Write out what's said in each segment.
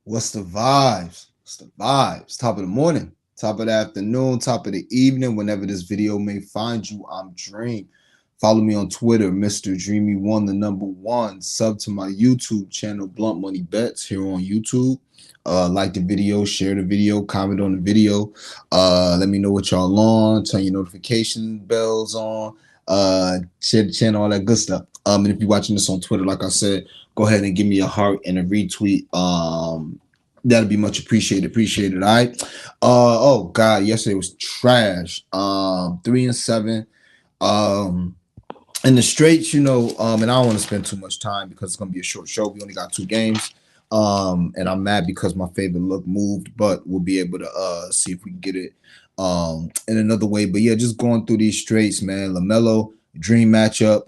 What's the vibes? What's the vibes? Top of the morning, top of the afternoon, top of the evening, whenever this video may find you. I'm Dream. Follow me on Twitter, Mr. Dreamy1, the number one. Sub to my YouTube channel, Blunt Money Bets, here on YouTube. Like the video, share the video, comment on the video. Let me know what y'all on. Turn your notification bells on. Share the channel, all that good stuff. And if you're watching this on Twitter, like I said, go ahead and give me a heart and a retweet. That'll be much appreciated. Appreciated. All right. Oh God, yesterday was trash. 3-7. In the straights, and I don't want to spend too much time because it's gonna be a short show. We only got 2 games. And I'm mad because my favorite look moved, but we'll be able to see if we can get it in another way. But yeah, just going through these straights, man. LaMelo, dream matchup.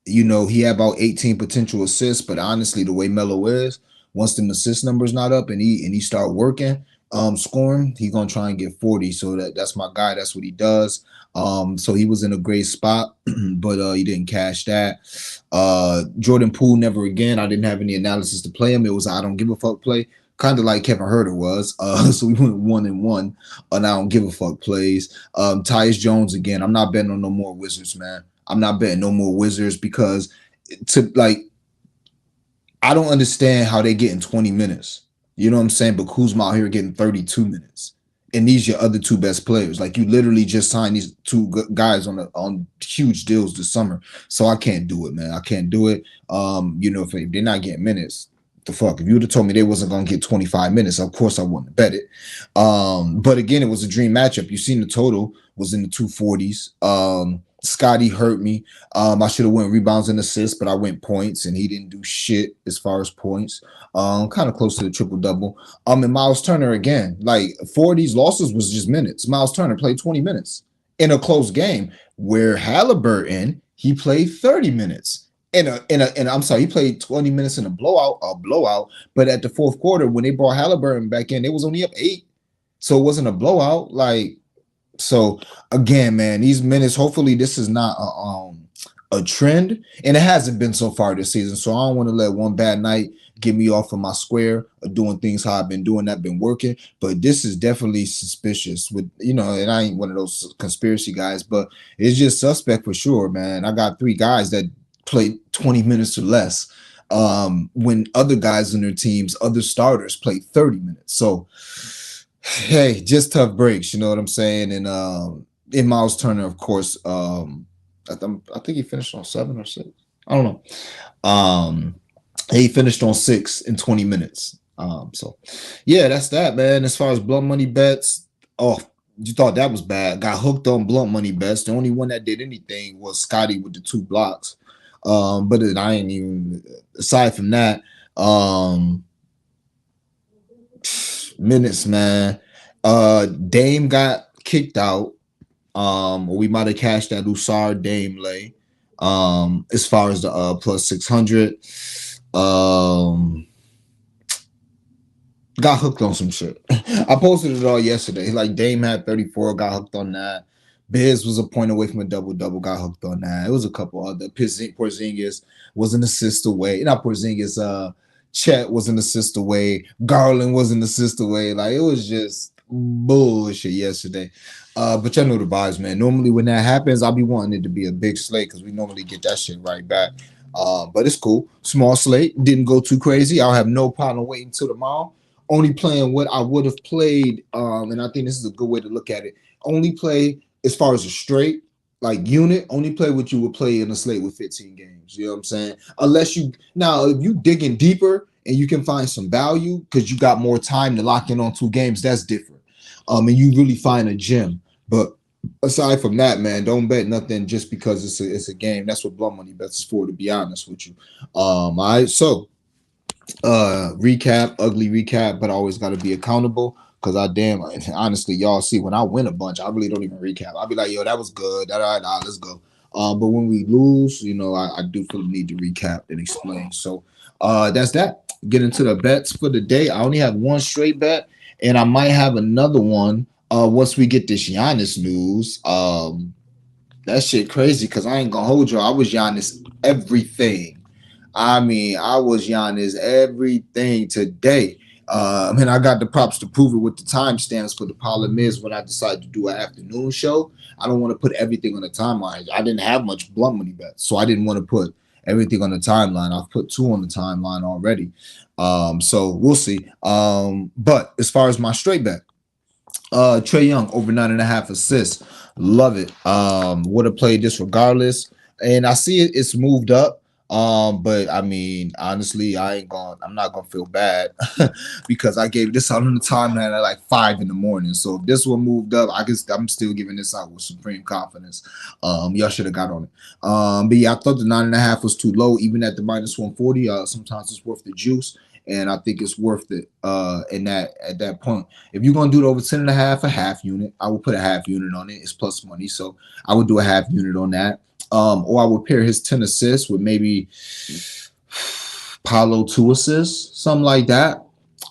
He had about 18 potential assists, but honestly, the way Melo is, once the assist number's not up and he start working, scoring, he's gonna try and get 40. So that's my guy. That's what he does. So he was in a great spot, but he didn't cash that. Jordan Poole, never again. I didn't have any analysis to play him. It was I don't give a fuck play, kind of like Kevin Huerter was. So we went 1-1 on I don't give a fuck plays. Tyus Jones again. I'm not betting on no more Wizards, man. I'm not betting no more Wizards because I don't understand how they get in 20 minutes. You know what I'm saying? But Kuzma out here getting 32 minutes. And these are your other two best players. Like you literally just signed these two guys on huge deals this summer. So I can't do it, man. I can't do it. If they're not getting minutes, the fuck. If you would have told me they wasn't gonna get 25 minutes, of course I wouldn't have bet it. But again, it was a dream matchup. You seen the total was in the 240s. Scotty hurt me. I should have went rebounds and assists, but I went points, and he didn't do shit as far as points. Kind of close to the triple double. And Miles Turner again, like 4 of these losses was just minutes. Miles Turner played 20 minutes in a close game, where Halliburton he played 30 minutes. He played 20 minutes in a blowout. But at the fourth quarter, when they brought Halliburton back in, it was only up 8, so it wasn't a blowout. So again, man, these minutes. Hopefully, this is not a trend, and it hasn't been so far this season. So I don't want to let one bad night get me off of my square of doing things how I've been doing. That been working, but this is definitely suspicious. And I ain't one of those conspiracy guys, but it's just suspect for sure, man. I got 3 guys that played 20 minutes or less. When other guys in their teams, other starters played 30 minutes. So. Hey, just tough breaks, you know what I'm saying? And in Miles Turner, of course, I think he finished on 7 or 6. I don't know. He finished on 6 in 20 minutes. So yeah, that's that, man. As far as blunt money bets, you thought that was bad. Got hooked on blunt money bets. The only one that did anything was Scotty with the 2 blocks. But I ain't even aside from that. Minutes, man. Dame got kicked out. Or we might have cashed that Usar Dame lay. As far as the plus 600. Got hooked on some shit. I posted it all yesterday. Like Dame had 34, got hooked on that. Biz was a point away from a double-double, got hooked on that. It was a couple other. Porzingis was an assist away. Not Porzingis, Chet was an assist away. Garland was an assist away. Like, it was just bullshit yesterday. But y'all know the vibes, man. Normally when that happens, I'll be wanting it to be a big slate because we normally get that shit right back. But it's cool. Small slate. Didn't go too crazy. I'll have no problem waiting till tomorrow. Only playing what I would have played, and I think this is a good way to look at it. Only play as far as a straight like unit, only play what you would play in a slate with 15 games. You know what I'm saying? Unless if you digging deeper and you can find some value because you got more time to lock in on 2 games, that's different. And you really find a gem. But aside from that, man, don't bet nothing just because it's a game. That's what blunt money bets is for, to be honest with you. All right, so ugly recap, but I always got to be accountable. Because honestly, y'all see when I win a bunch, I really don't even recap. I'll be like, yo, that was good. All right, let's go. But when we lose, I do feel the need to recap and explain. So that's that. Get into the bets for the day. I only have 1 straight bet, and I might have another one once we get this Giannis news. That shit crazy because I ain't gonna hold y'all. I was Giannis everything. I mean, I was Giannis everything today. And I got the props to prove it with the timestamps. But the problem is, when I decided to do an afternoon show, I don't want to put everything on the timeline. I didn't have much blunt money bets, so I didn't want to put everything on the timeline. I've put two on the timeline already. So we'll see. But as far as my straight bet, Trae Young over 9.5 assists. Love it. Would have played this regardless. And I see it's moved up. But I mean, honestly, I'm not gonna feel bad because I gave this out on the timeline at like 5 in the morning. So if this one moved up, I guess I'm still giving this out with supreme confidence. Y'all should have got on it. But yeah, I thought the 9.5 was too low, even at the minus 140. Sometimes it's worth the juice, and I think it's worth it in that at that point. If you're gonna do it over 10.5, a half unit, I would put a half unit on it. It's plus money, so I would do a half unit on that. Or I would pair his 10 assists with maybe Paolo 2 assists, something like that.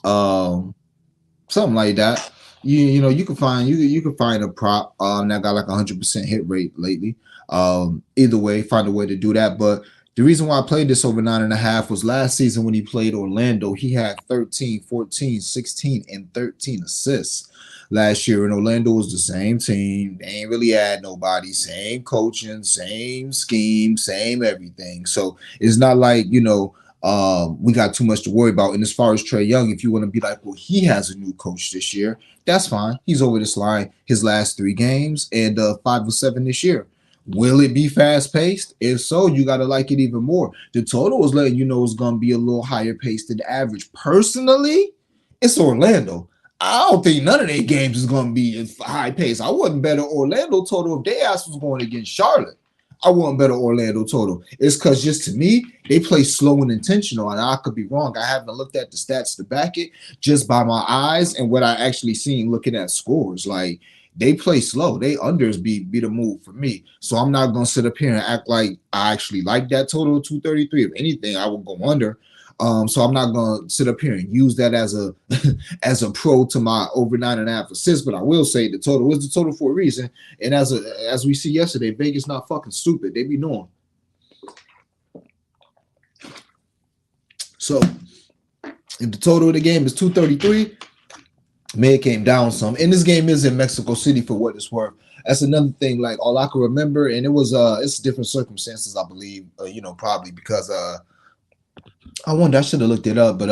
Something like that. You know you can find you can find a prop that got like 100% hit rate lately. Either way, find a way to do that. But the reason why I played this over 9.5 was last season when he played Orlando, he had 13, 14, 16, and 13 assists last year. And Orlando was the same team. They ain't really had nobody, same coaching, same scheme, same everything. So it's not like, we got too much to worry about. And as far as Trae Young, if you want to be like, well, he has a new coach this year, that's fine. He's over this line his last 3 games and 5 of 7 this year. Will it be fast paced? If so, you got to like it even more. The total is letting you know it's going to be a little higher paced than the average. Personally, it's Orlando. I don't think none of their games is going to be high pace. I wouldn't bet an Orlando total if their ass was going against Charlotte. I wouldn't bet an Orlando total. It's because just to me, they play slow and intentional, and I could be wrong. I haven't looked at the stats to back it just by my eyes and what I actually seen looking at scores. Like, they play slow. They unders be the move for me. So I'm not gonna sit up here and act like I actually like that total of 233. If anything, I will go under. So I'm not gonna sit up here and use that as a as a pro to my over 9.5 assists. But I will say the total was the total for a reason. And as we see yesterday, Vegas not fucking stupid. They be knowing. So if the total of the game is 233, may it came down some. And this game is in Mexico City for what it's worth. That's another thing. Like all I can remember, and it's different circumstances, I believe. Probably because I wonder. I should have looked it up, but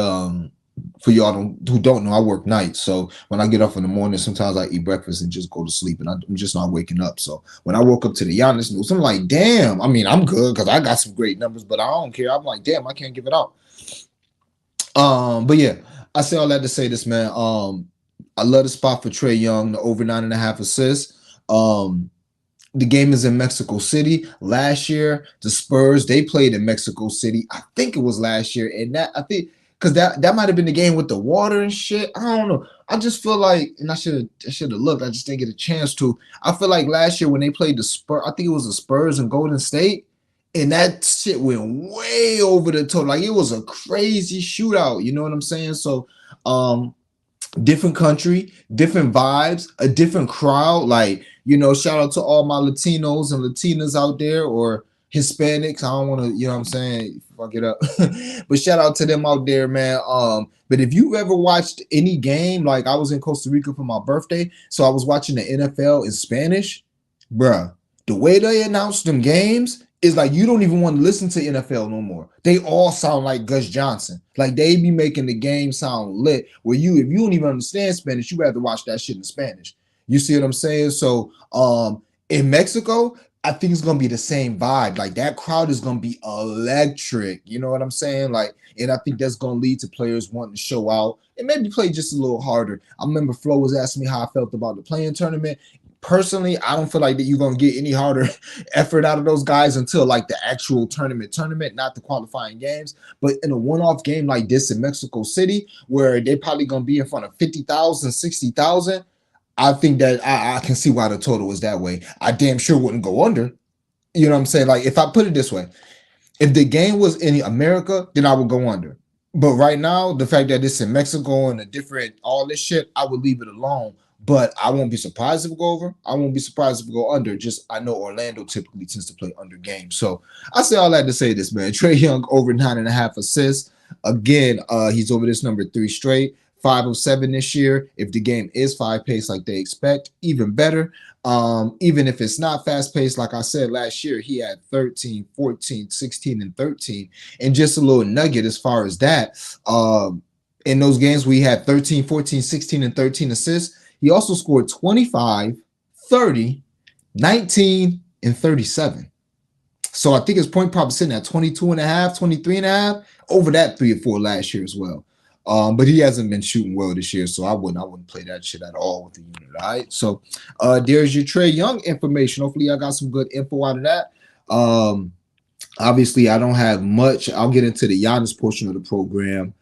for y'all who don't know, I work nights. So when I get up in the morning, sometimes I eat breakfast and just go to sleep, and I'm just not waking up. So when I woke up to the Giannis news, I'm like, damn. I mean, I'm good because I got some great numbers, but I don't care. I'm like, damn, I can't give it out. But yeah, I say all that to say this, man. I love the spot for Trae Young, the over 9.5 assists. The game is in Mexico City. Last year, the Spurs, they played in Mexico City. I think it was last year. And that I think because that might have been the game with the water and shit. I don't know. I just feel like, and I should have looked. I just didn't get a chance to. I feel like last year when they played the Spurs, I think it was the Spurs and Golden State, and that shit went way over the total. Like it was a crazy shootout. You know what I'm saying? So, different country, different vibes, a different crowd. Like, shout out to all my Latinos and Latinas out there or Hispanics. I don't want to, you know what I'm saying, fuck it up. But shout out to them out there, man. But if you ever watched any game, like I was in Costa Rica for my birthday, so I was watching the NFL in Spanish, bruh. The way they announced them games is like you don't even want to listen to NFL no more. They all sound like Gus Johnson. Like they be making the game sound lit. Where if you don't even understand Spanish, you rather watch that shit in Spanish. You see what I'm saying? So in Mexico, I think it's gonna be the same vibe. Like that crowd is gonna be electric. You know what I'm saying? Like, and I think that's gonna lead to players wanting to show out and maybe play just a little harder. I remember Flo was asking me how I felt about the playing tournament. Personally, I don't feel like that you're gonna get any harder effort out of those guys until like the actual tournament, not the qualifying games. But in a one-off game like this in Mexico City, where they're probably gonna be in front of 50,000, 60,000, I think that I can see why the total is that way. I damn sure wouldn't go under. You know what I'm saying? Like if I put it this way, if the game was in America, then I would go under. But right now, the fact that it's in Mexico and a different all this shit, I would leave it alone. but I won't be surprised if it go over. I won't be surprised if it go under. Just I know Orlando typically tends to play under games. So I say all that to say this, man. Trae Young over 9.5 assists. Again, he's over this number 3 straight. 5 of 7 this year. If the game is 5 paced like they expect, even better. Even if it's not fast paced, like I said last year, he had 13, 14, 16, and 13. And just a little nugget as far as that. In those games, we had 13, 14, 16, and 13 assists. He also scored 25, 30, 19, and 37. So I think his point prop is sitting at 22 and a half, 23 and a half, over that 3 or 4 last year as well. But he hasn't been shooting well this year, so I wouldn't play that shit at all with the unit. All right. So there's your Trae Young information. Hopefully, I got some good info out of that. Obviously, I don't have much. I'll get into the Giannis portion of the program.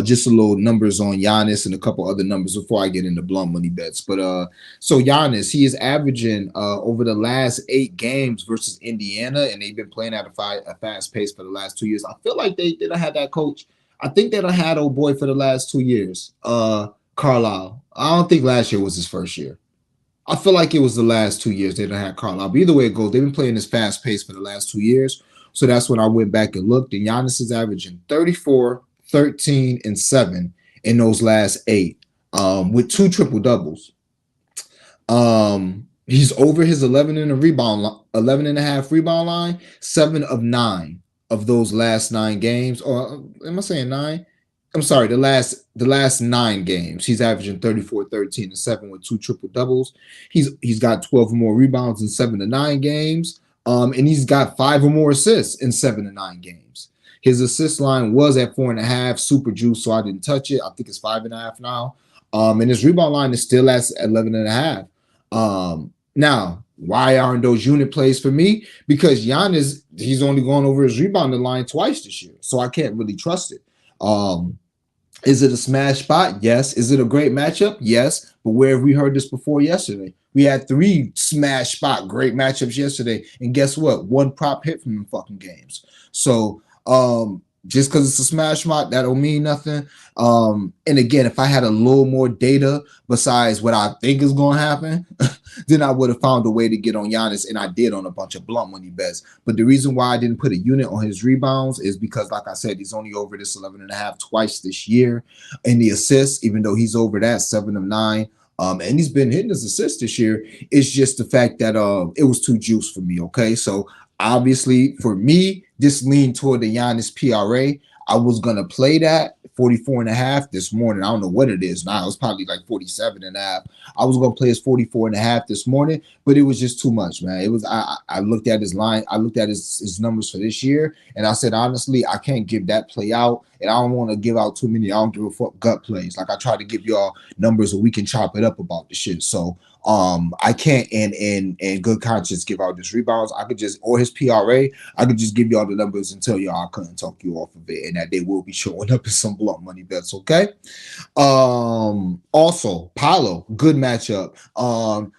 Just a little numbers on Giannis and a couple other numbers before I get into blunt money bets. But so Giannis, he is averaging over the last 8 games versus Indiana, and they've been playing at a fast pace for the last 2 years. I feel like they didn't have that coach. I think they done had old boy for the last 2 years. Carlisle. I don't think last year was his first year. I feel like it was the last 2 years they done had Carlisle. But either way it goes, they've been playing this fast pace for the last 2 years. So that's when I went back and looked, and Giannis is averaging 34, 13, and 7 in those last 8, with 2 triple doubles. He's over his 11 and a half rebound line, 7 of 9 of those last 9 games. Or am I saying 9? I'm sorry, the last 9 games. He's averaging 34, 13, and 7 with 2 triple doubles. He's got 12 or more rebounds in 7 to 9 games. And he's got 5 or more assists in 7 to 9 games. His assist line was at 4.5, super juice, so I didn't touch it. I think it's 5.5 now. And his rebound line is still at 11.5. Now, why aren't those unit plays for me? Because Giannis, he's only gone over his rebounding line twice this year, so I can't really trust it. Is it a smash spot? Yes. Is it a great matchup? Yes. But where have we heard this before yesterday? We had 3 smash spot great matchups yesterday, and guess what? 1 prop hit from them fucking games. So just because it's a smash spot, that don't mean nothing. And again, if I had a little more data besides what I think is going to happen, then I would have found a way to get on Giannis, and I did on a bunch of blunt money bets. But the reason why I didn't put a unit on his rebounds is because, like I said, he's only over this 11.5 twice this year. And the assists, even though he's over that 7 of 9, and he's been hitting his assists this year, it's just the fact that it was too juice for me. Okay, so obviously for me, this leaned toward the Giannis PRA. I was gonna play that 44.5 this morning. I don't know what it is now. It's probably like 47.5. I was gonna play his 44.5 this morning, but it was just too much, man. It was I looked at his line, I looked at his numbers for this year, and I said, honestly, I can't give that play out, and I don't want to give out too many. I don't give a fuck gut plays. Like I try to give y'all numbers so we can chop it up about the shit. So I can't in good conscience give out his rebounds. I could just, or his PRA, I could just give y'all the numbers and tell y'all I couldn't talk you off of it, and that they will be showing up in some blunt money bets. Okay. Also Paolo, good matchup.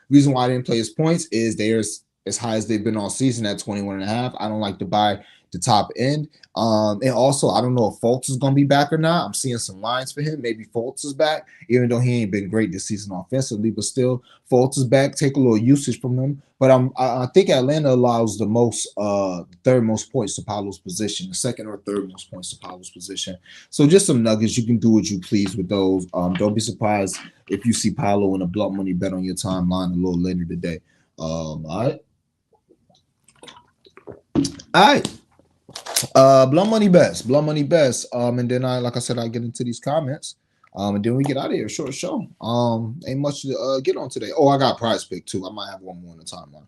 Reason why I didn't play his points is they're as high as they've been all season at 21.5. I don't like to buy the top end. And also, I don't know if Fultz is going to be back or not. I'm seeing some lines for him. Maybe Fultz is back, even though he ain't been great this season offensively. But still, Fultz is back. Take a little usage from him. But I think Atlanta allows the most, third most points to Paolo's position, the second or third most points to Paolo's position. So just some nuggets. You can do what you please with those. Don't be surprised if you see Paolo in a blunt money bet on your timeline a little later today. All right. All right. Blunt money best. And then like I said, I get into these comments. And then we get out of here. Short show. Ain't much to get on today. Oh, I got prize pick too. I might have one more on the timeline.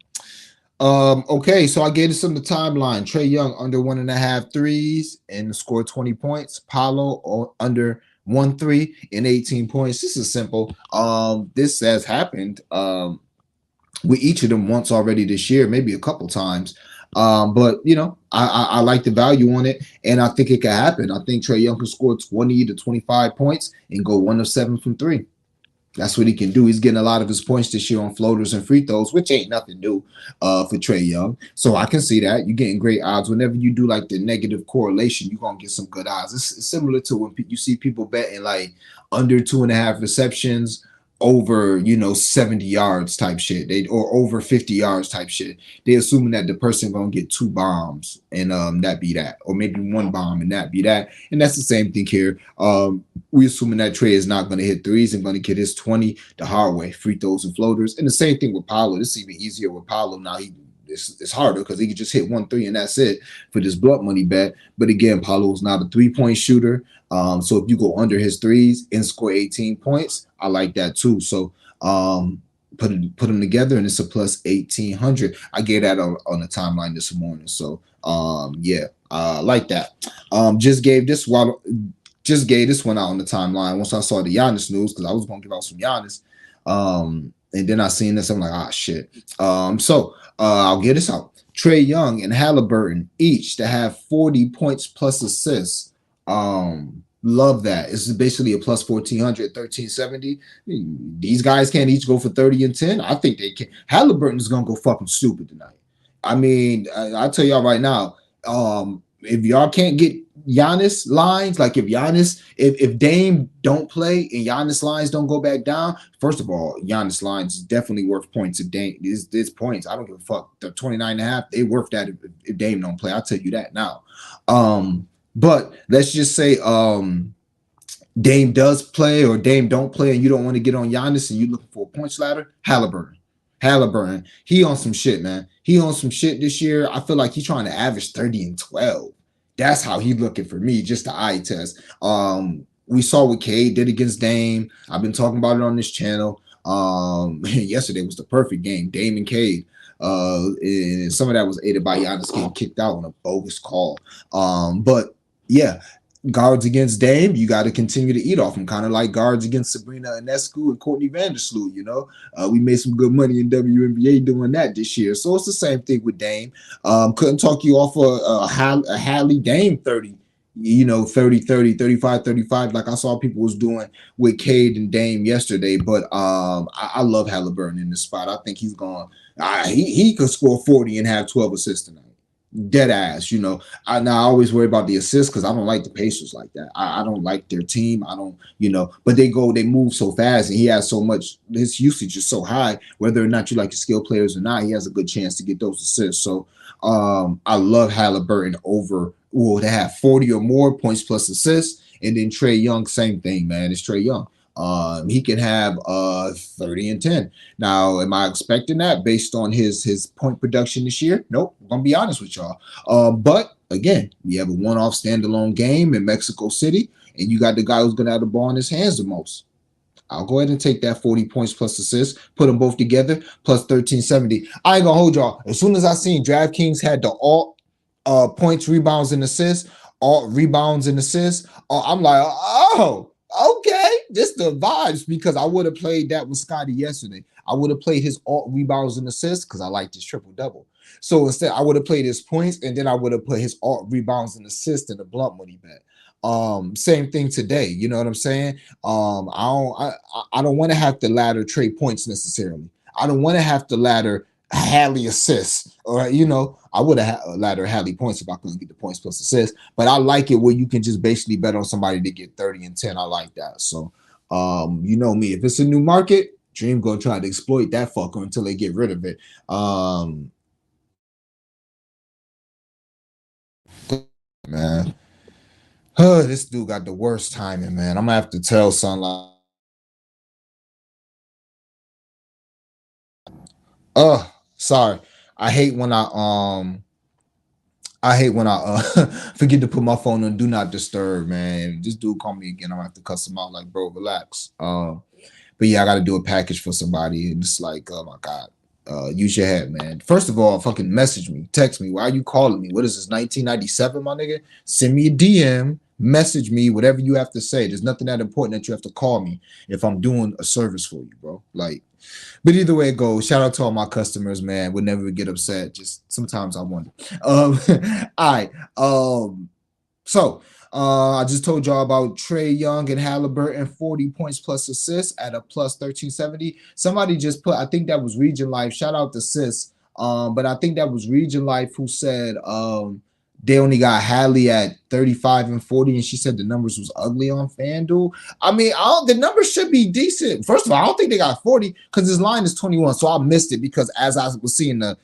Okay, so I gave this on the timeline. Trae Young under 1.5 threes and scored 20 points. Paolo under 1 3 and 18 points. This is simple. This has happened with each of them once already this year, maybe a couple times. But you know, I like the value on it, and I think it can happen. I think Trae Young can score 20 to 25 points and go 1 of 7 from 3. That's what he can do. He's getting a lot of his points this year on floaters and free throws, which ain't nothing new for Trae Young. So I can see that. You're getting great odds. Whenever you do like the negative correlation, you're going to get some good odds. It's similar to when you see people betting like under 2.5 receptions over, 70 yards type shit. They or over 50 yards type shit. They assuming that the person gonna get 2 bombs and that be that, or maybe 1 bomb and that be that. And that's the same thing here. We assuming that Trey is not gonna hit threes and gonna get his 20 the hard way, free throws and floaters. And the same thing with Paolo. This is even easier with Paolo now. It's harder because he can just hit 1 3 and that's it for this blunt money bet. But again, Paolo's not a 3-point shooter. So if you go under his threes and score 18 points, I like that too. So put them together and it's a plus 1800. I gave that on the timeline this morning. So yeah, like that. Just gave this one out on the timeline once I saw the Giannis news because I was gonna give out some Giannis. And then I seen this, I'm like, ah, shit. So I'll get this out. Trae Young and Halliburton each to have 40 points plus assists. Love that. It's basically a plus 1400, 1370. These guys can't each go for 30 and 10. I think they can. Halliburton is gonna go fucking stupid tonight. I mean, I'll tell y'all right now. If y'all can't get Giannis lines, like if Dame don't play and Giannis lines don't go back down, first of all, Giannis lines is definitely worth points. If Dame is points, I don't give a fuck. The 29.5, they worth that if Dame don't play. I'll tell you that now. But let's just say Dame does play or Dame don't play and you don't want to get on Giannis and you're looking for a points ladder, Halliburton. He on some shit, man. He on some shit this year. I feel like he's trying to average 30 and 12. That's how he's looking for me, just the eye test. We saw what Cade did against Dame. I've been talking about it on this channel. Yesterday was the perfect game, Dame and Cade. And some of that was aided by Giannis getting kicked out on a bogus call. But yeah, guards against Dame, you got to continue to eat off them, kind of like guards against Sabrina Ionescu and Courtney Vandersloot. We made some good money in WNBA doing that this year. So it's the same thing with Dame. Couldn't talk you off a Hadley Dame 30. 30, 30, 35, 35, like I saw people was doing with Cade and Dame yesterday. But I love Halliburton in this spot. I think he's going. He could score 40 and have 12 assists tonight. Dead ass. I always worry about the assists because I don't like the Pacers like that. I don't like their team. I don't, but they move so fast and he has so much, his usage is so high, whether or not you like the skill players or not, he has a good chance to get those assists. So I love Halliburton over, to have 40 or more points plus assists. And then Trae Young, same thing, man. It's Trae Young. He can have 30 and 10. Now, am I expecting that based on his point production this year? Nope. I'm gonna be honest with y'all. But again, we have a one-off standalone game in Mexico City, and you got the guy who's gonna have the ball in his hands the most. I'll go ahead and take that 40 points plus assists, put them both together, plus 1370. I ain't gonna hold y'all. As soon as I seen DraftKings had the all points, rebounds, and assists, all rebounds and assists, I'm like, oh. Okay, just the vibes because I would have played that with Scotty yesterday. I would have played his alt rebounds and assists because I like this triple double. So instead, I would have played his points and then I would have put his alt rebounds and assists in the blunt money bet. Same thing today. You know what I'm saying? I don't want to have to ladder trade points necessarily. I don't want to have to ladder Hadley assists, or I would have ladder Hadley points if I couldn't get the points plus assists. But I like it where you can just basically bet on somebody to get 30 and 10. I like that. So you know me, if it's a new market, Dream gonna try to exploit that fucker until they get rid of it. Man, this dude got the worst timing, man. I'm gonna have to tell Sunlight. Sorry. I hate when I forget to put my phone on do not disturb, man. If this dude call me again, I'm gonna have to cuss him out like, bro, relax. But yeah, I gotta do a package for somebody, and it's like, oh my god, use your head, man. First of all, fucking message me, text me. Why are you calling me? What is this, 1997, my nigga? Send me a DM, message me, whatever you have to say. There's nothing that important that you have to call me if I'm doing a service for you, bro. Like. But either way it goes, shout out to all my customers, man. Would never get upset. Just sometimes I wonder. All right. So I just told y'all about Trae Young and Halliburton, 40 points plus assists at a plus 1370. Somebody just put, I think that was Region Life. Shout out to Sis. But I think that was Region Life who said They only got Hadley at 35 and 40, and she said the numbers was ugly on FanDuel. I mean, the numbers should be decent. First of all, I don't think they got 40 because his line is 21. So I missed it because as I was seeing the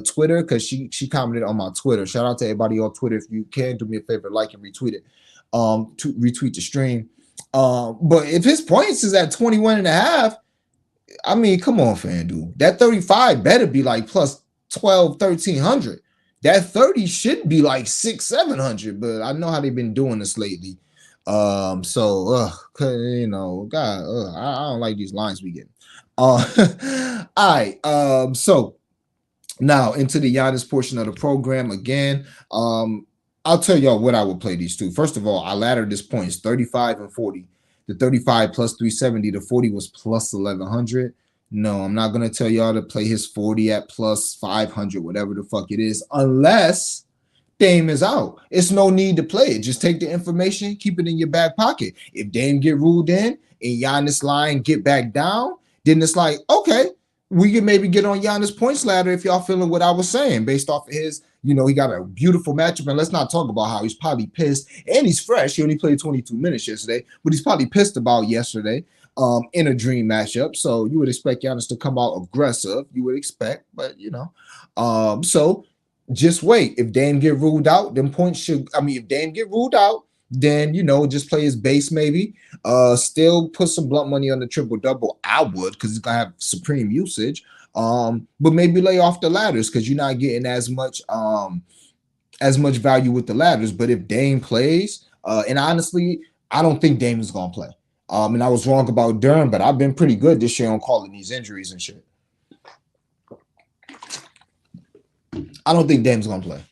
Twitter, because she commented on my Twitter. Shout out to everybody on Twitter. If you can, do me a favor, like and retweet it. To retweet the stream. But if his points is at 21 and a half, I mean, come on, FanDuel. That 35 better be like plus 12, 1300. That 30 should be like 600, 700, but I know how they've been doing this lately. So you know, God, I don't like these lines we get. All right. So now into the Giannis portion of the program again. I'll tell y'all what I would play these two. First of all, I laddered this points 35 and 40. The 35 plus 370, the 40 was plus 1100. No, I'm not going to tell y'all to play his 40 at plus 500, whatever the fuck it is, unless Dame is out. It's no need to play it. Just take the information, keep it in your back pocket. If Dame get ruled in and Giannis line get back down, then it's like, okay, we can maybe get on Giannis points ladder if y'all feeling what I was saying based off of his, you know, he got a beautiful matchup. And let's not talk about how he's probably pissed. And he's fresh. He only played 22 minutes yesterday, but he's probably pissed about yesterday in a dream matchup. So you would expect Giannis to come out aggressive. You would expect, but you know. So just wait. If Dame get ruled out, then points should, I mean, if Dame get ruled out, then you know, just play his base maybe. Still put some blunt money on the triple double. I would, because he's gonna have supreme usage. But maybe lay off the ladders because you're not getting as much value with the ladders. But if Dame plays, and honestly, I don't think Dame is gonna play. And I was wrong about Durham, but I've been pretty good this year on calling these injuries and shit. I don't think Dame's gonna play.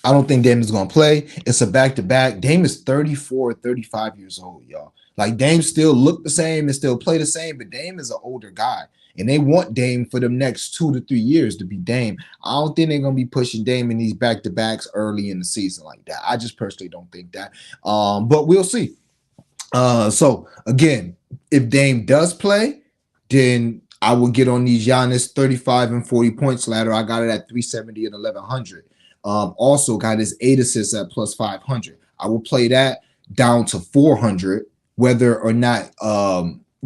I don't think Dame is going to play. It's a back-to-back. Dame is 34, 35 years old, y'all. Like, Dame still look the same and still play the same, but Dame is an older guy. And they want Dame for the next 2 to 3 years to be Dame. I don't think they're going to be pushing Dame in these back-to-backs early in the season like that. I just personally don't think that. But we'll see. So, again, if Dame does play, then I will get on these Giannis 35 and 40 points ladder. I got it at 370 and 1100. Also got his 8 assists at plus 500. I will play that down to 400, whether or not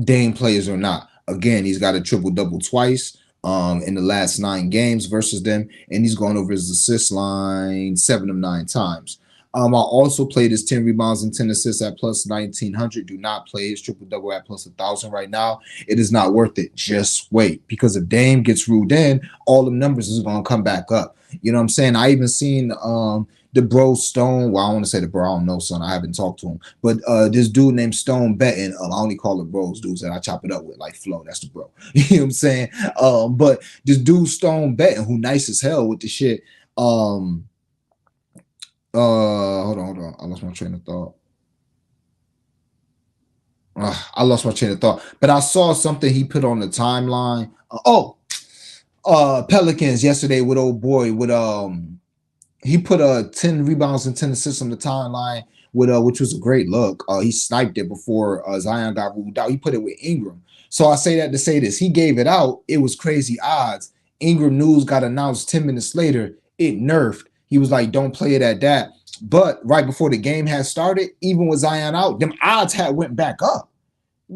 Dame plays or not. Again, he's got a triple double twice in the last 9 games versus them, and he's gone over his assist line 7 of 9 times. I also played his 10 rebounds and 10 assists at plus 1900. Do not play his triple double at plus 1000 right now. It is not worth it. Just wait, because if Dame gets ruled in, all the numbers is going to come back up. You know what I'm saying? I even seen the bro Stone. Well, I want to say the bro. I don't know, son. I haven't talked to him. But this dude named Stone betting. I only call it bros, dudes that I chop it up with, like Flo. That's the bro. You know what I'm saying? But this dude Stone betting, who nice as hell with the shit. Hold on. I lost my train of thought. But I saw something he put on the timeline. Pelicans yesterday with old boy with he put 10 rebounds and 10 assists on the timeline with which was a great look. He sniped it before Zion got ruled out. He put it with Ingram. So I say that to say this. He gave it out. It was crazy odds. Ingram news got announced 10 minutes later. It nerfed. He was like, don't play it at that. But right before the game had started, even with Zion out, them odds had went back up.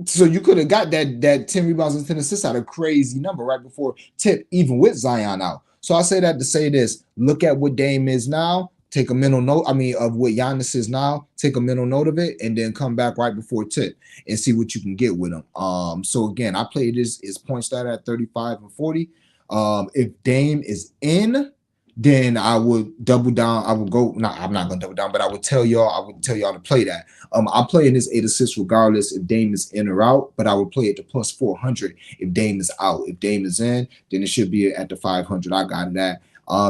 So you could have got that 10 rebounds and 10 assists at a crazy number right before tip, even with Zion out. So I say that to say this. Look at what Dame is now. Take a mental note, of what Giannis is now. Take a mental note of it, and then come back right before tip and see what you can get with him. So again, I played his point stat at 35 and 40. If Dame is in, then I would double down. I would go. No, I'm not gonna double down, but I would tell y'all to play that. I'm playing this 8 assists regardless if Dame is in or out, but I would play it to plus 400 if Dame is out. If Dame is in, then it should be at the 500. I got that.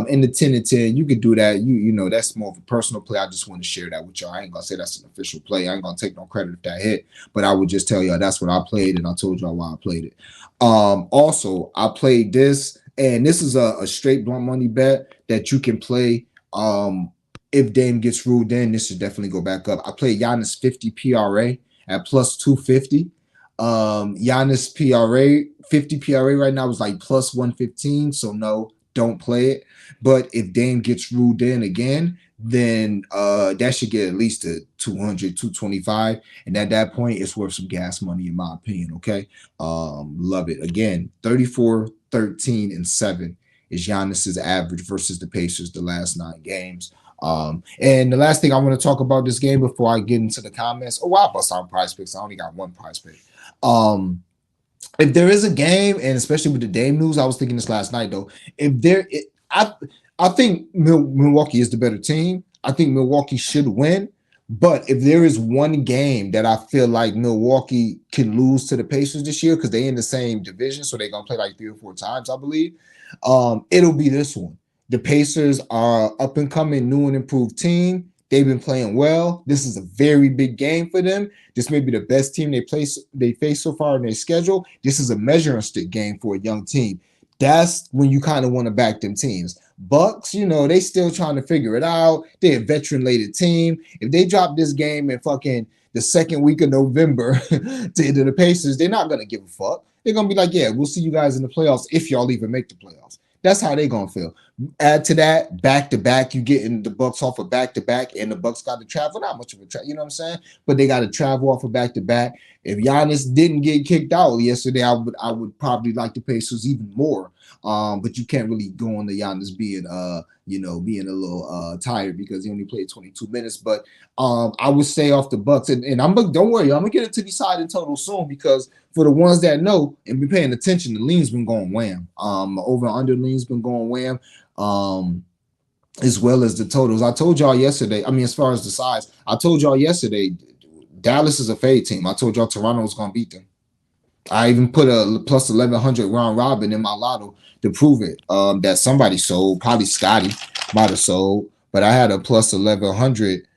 In the 10 and 10, you could do that. You know, that's more of a personal play. I just want to share that with y'all. I ain't gonna say that's an official play. I ain't gonna take no credit if that hit, but I would just tell y'all that's what I played, and I told y'all why I played it. Also, I played this, and this is a straight blunt money bet that you can play. If Dame gets ruled in, this should definitely go back up. I played Giannis 50 PRA at plus 250. Giannis PRA 50 PRA right now is like plus 115. So no, don't play it. But if Dame gets ruled in again, then that should get at least to 200, 225. And at that point, it's worth some gas money, in my opinion. Okay. Love it. Again, 34, 13, and 7 is Giannis's average versus the Pacers the last 9 games. And the last thing I want to talk about this game before I get into the comments. Oh, I bust out prize picks. I only got one prize pick. If there is a game, and especially with the Dame news, I was thinking this last night though. I think Milwaukee is the better team. I think Milwaukee should win. But if there is one game that I feel like Milwaukee can lose to the Pacers this year, because they're in the same division, so they're gonna play like 3 or 4 times, I believe. It'll be this one. The Pacers are up and coming, new and improved team. They've been playing well. This is a very big game for them. This may be the best team they face so far in their schedule. This is a measuring stick game for a young team. That's when you kind of want to back them teams. Bucks, they still trying to figure it out. They're a veteran-laden team. If they drop this game in fucking the second week of November to the Pacers, they're not going to give a fuck. They're going to be like, yeah, we'll see you guys in the playoffs if y'all even make the playoffs. That's how they're going to feel. Add to that, back-to-back, you getting the Bucks off of back-to-back, and the Bucks got to travel. Not much of a travel, you know what I'm saying? But they got to travel off of back-to-back. If Giannis didn't get kicked out yesterday, I would probably like the Pacers even more. But you can't really go on the Giannis being being a little tired because he only played 22 minutes. But I would say off the Bucks, and don't worry, I'm gonna get into deciding total soon, because for the ones that know and be paying attention, the lean's been going wham. Over and under lean's been going wham. As well as the totals. I told y'all yesterday, as far as the size, I told y'all yesterday, Dallas is a fade team. I told y'all Toronto was going to beat them. I even put a plus 1,100 round robin in my lotto to prove it. That somebody sold, probably Scotty might have sold, but I had a plus 1,100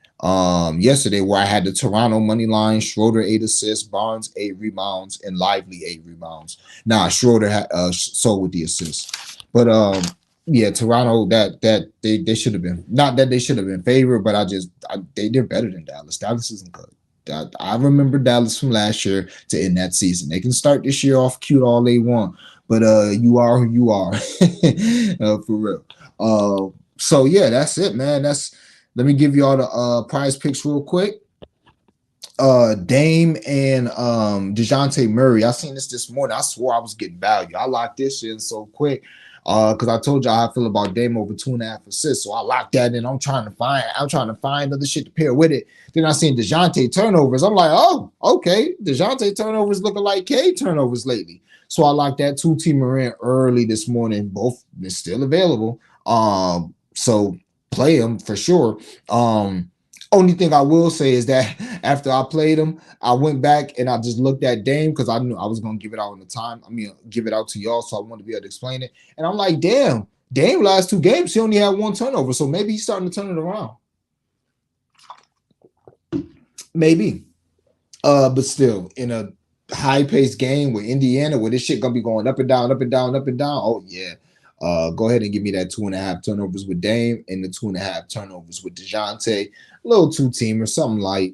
yesterday where I had the Toronto money line, Schroeder 8 assists, Barnes 8 rebounds, and Lively 8 rebounds. Nah, Schroeder had sold with the assists, but yeah, Toronto that they should have been, not that they should have been favored, but they're better than Dallas. Dallas isn't good. I remember Dallas from last year to end that season. They can start this year off cute all they want, but you are who you are. For real. So yeah, that's it, man. Let me give you all the prize picks real quick. Dame and DeJounte Murray. I seen this morning. I swore I was getting value. I locked this in so quick. Because I told y'all how I feel about Dame over 2.5 assists. So I locked that in. I'm trying to find other shit to pair with it. Then I seen DeJounte turnovers. I'm like, oh, okay. DeJounte turnovers looking like K turnovers lately. So I locked that 2-teamer in early this morning. Both are still available. So play them for sure. Only thing I will say is that after I played him, I went back and I just looked at Dame because I knew I was going to give it out on the time. Give it out to y'all, so I wanted to be able to explain it. And I'm like, damn, Dame last 2 games, he only had 1 turnover. So maybe he's starting to turn it around. Maybe. But still, in a high-paced game with Indiana, where this shit going to be going up and down, up and down, up and down, oh, yeah. Go ahead and give me that 2.5 turnovers with Dame and the 2.5 turnovers with DeJounte. A little 2-teamer, something like,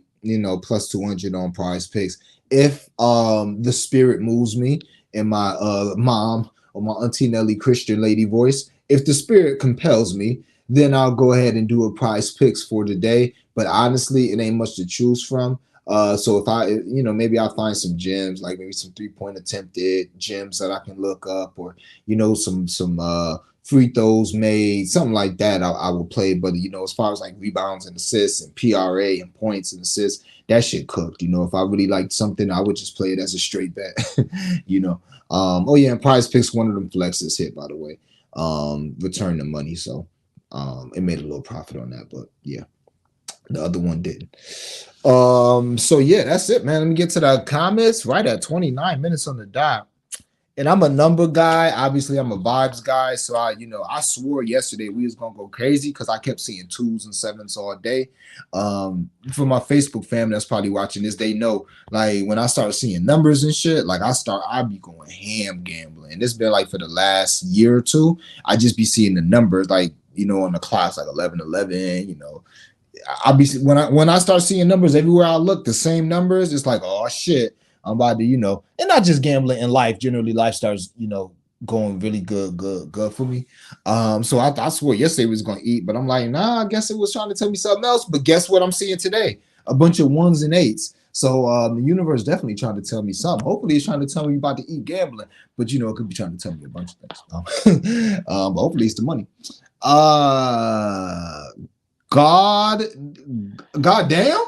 plus 200 on prize picks. If the spirit moves me and my mom or my Auntie Nelly Christian lady voice, if the spirit compels me, then I'll go ahead and do a prize picks for today. But honestly, it ain't much to choose from. So if I, maybe I'll find some gems, like maybe some 3-point attempted gems that I can look up, or, some free throws made, something like that. I will play. But, as far as like rebounds and assists and PRA and points and assists, that shit cooked. If I really liked something, I would just play it as a straight bet, Oh yeah. And prize picks, one of them flexes hit, by the way, return the money. So, it made a little profit on that, but yeah, the other one didn't. So yeah, that's it, man. Let me get to the comments right at 29 minutes on the dot. And I'm a number guy. Obviously, I'm a vibes guy. So I swore yesterday we was gonna go crazy because I kept seeing 2s and 7s all day. For my Facebook family that's probably watching this, they know, like, when I start seeing numbers and shit, like I be going ham gambling. It's been like for the last year or 2, I just be seeing the numbers, like, on the clocks, like 11, I'll be when I start seeing numbers everywhere I look, the same numbers, it's like, oh shit, I'm about to, and not just gambling in life. Generally, life starts, going really good for me. So I swore yesterday was gonna eat, but I'm like, nah, I guess it was trying to tell me something else. But guess what I'm seeing today? A bunch of ones and eights. So the universe definitely trying to tell me something. Hopefully, it's trying to tell me about to eat gambling, but it could be trying to tell me a bunch of things. But hopefully, it's the money. Uh, God, goddamn.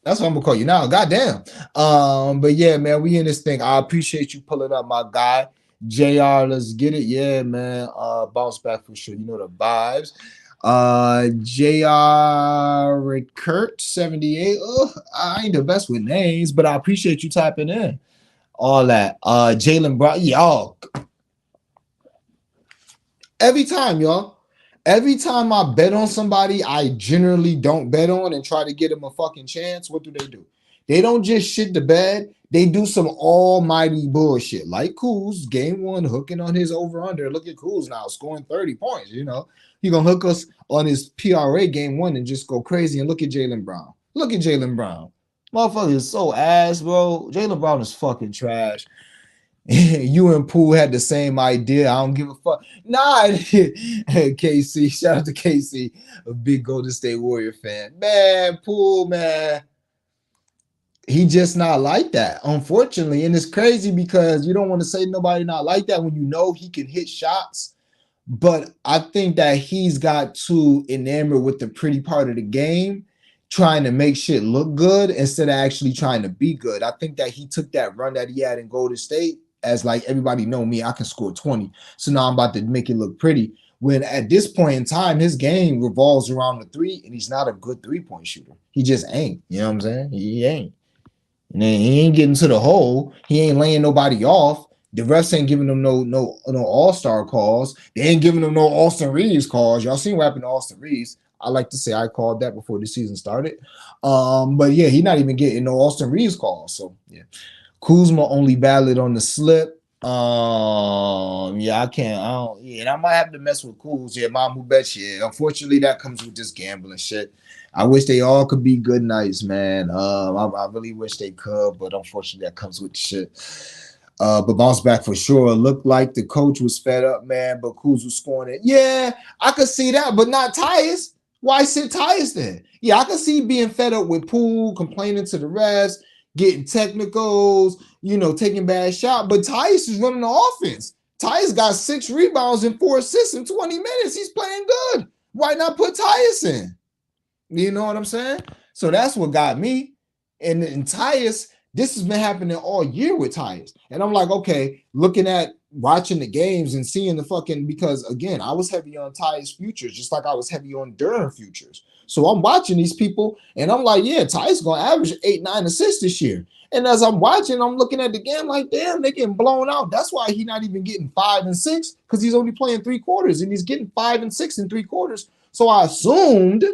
That's what I'm gonna call you now. Goddamn. But yeah, man, we in this thing. I appreciate you pulling up, my guy. JR, let's get it. Yeah, man. Bounce back for sure. You know the vibes. JR Kurt 78. I ain't the best with names, but I appreciate you typing in. All that. Jalen Brown. Y'all, every time, y'all. Every time I bet on somebody I generally don't bet on and try to get them a fucking chance, what do? They don't just shit the bed. They do some almighty bullshit. Like Kuz, game one, hooking on his over-under. Look at Kuz now, scoring 30 points, He gonna hook us on his PRA game one and just go crazy. And look at Jalen Brown. Look at Jalen Brown. Motherfucker is so ass, bro. Jalen Brown is fucking trash. You and Poole had the same idea. I don't give a fuck. Nah, KC, shout out to KC, a big Golden State Warrior fan. Man, Poole, man, he just not like that, unfortunately. And it's crazy because you don't want to say nobody not like that when you know he can hit shots. But I think that he's got too enamored with the pretty part of the game, trying to make shit look good instead of actually trying to be good. I think that he took that run that he had in Golden State as like, everybody know me, I can score 20. So now I'm about to make it look pretty. When at this point in time, his game revolves around the three, and he's not a good 3-point shooter. He just ain't. You know what I'm saying? He ain't. And then he ain't getting to the hole. He ain't laying nobody off. The refs ain't giving them no all-star calls. They ain't giving them no Austin Reeves calls. Y'all seen what happened to Austin Reeves. I like to say I called that before the season started. But yeah, he not even getting no Austin Reeves calls. So yeah. Kuzma only valid on the slip. Yeah, I can't. I don't. Yeah, and I might have to mess with Kuz. Yeah, Mom, who bet you? Yeah, unfortunately, that comes with this gambling shit. I wish they all could be good nights, man. I really wish they could, but unfortunately, that comes with the shit. But bounce back for sure. Looked like the coach was fed up, man. But Kuz was scoring it. Yeah, I could see that, but not Tyus. Why sit Tyus then? Yeah, I could see being fed up with Poole, complaining to the refs, getting technicals, taking bad shot. But Tyus is running the offense. Tyus got 6 rebounds and 4 assists in 20 minutes. He's playing good. Why not put Tyus in? You know what I'm saying? So that's what got me. And Tyus, this has been happening all year with Tyus. And I'm like, okay, looking at watching the games and seeing the fucking, because again, I was heavy on Tyus futures, just like I was heavy on Durham futures. So I'm watching these people and I'm like, yeah, Tyus gonna average 8-9 assists this year. And as I'm watching, I'm looking at the game like, damn, they're getting blown out. That's why he's not even getting 5 and 6, because he's only playing 3 quarters and he's getting 5 and 6 in 3 quarters. So I assumed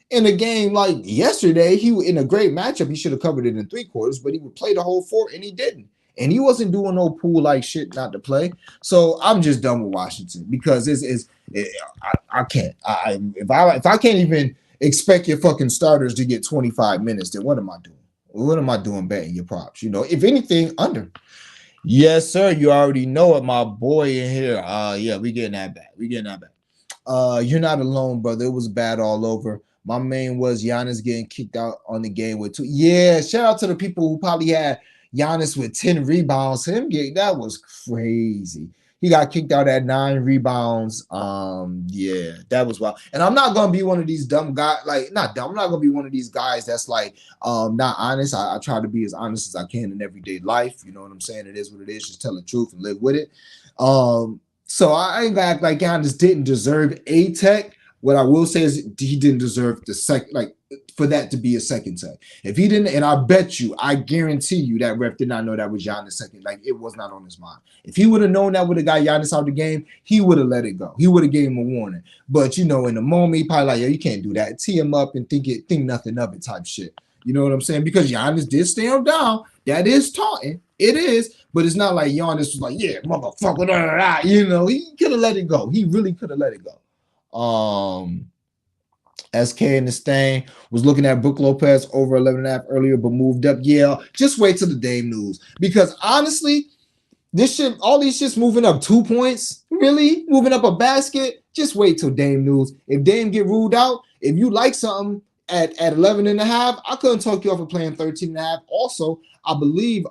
in a game like yesterday, he in a great matchup, he should have covered it in 3 quarters, but he would play the whole 4 and he didn't. And he wasn't doing no Poole like shit not to play. So I'm just done with Washington because I can't. If I can't even expect your fucking starters to get 25 minutes, then what am I doing? What am I doing betting your props? If anything, under. Yes, sir. You already know it, my boy in here. Yeah, we getting that back. You're not alone, brother. It was bad all over. My main was Giannis getting kicked out on the game with 2. Yeah, shout out to the people who probably had Giannis with 10 rebounds. That was crazy. He got kicked out at 9 rebounds. Yeah, that was wild. And I'm not gonna be one of these dumb guys, like not dumb. I'm not gonna be one of these guys that's like not honest. I try to be as honest as I can in everyday life. You know what I'm saying? It is what it is. Just tell the truth and live with it. So I ain't gonna act like Giannis didn't deserve a tech. What I will say is he didn't deserve the second, like for that to be a second tech. If he didn't, and I bet you, I guarantee you that ref did not know that was Giannis' second. Like it was not on his mind. If he would have known that would have got Giannis out of the game, he would have let it go. He would have gave him a warning. But in the moment, he probably like, yo, you can't do that. Tee him up and think nothing of it type shit. You know what I'm saying? Because Giannis did stay him down. That is taunting. It is, but it's not like Giannis was like, yeah, motherfucker, he could have let it go. He really could have let it go. SK in this thing was looking at Brook Lopez over 11.5 earlier, but moved up. Yeah, just wait till the Dame news. Because honestly, This shit, all these shits moving up 2 points. Really? Moving up a basket? Just wait till Dame news. If Dame get ruled out, if you like something at 11 and a half, I couldn't talk you off of playing 13 and a half. Also, I believe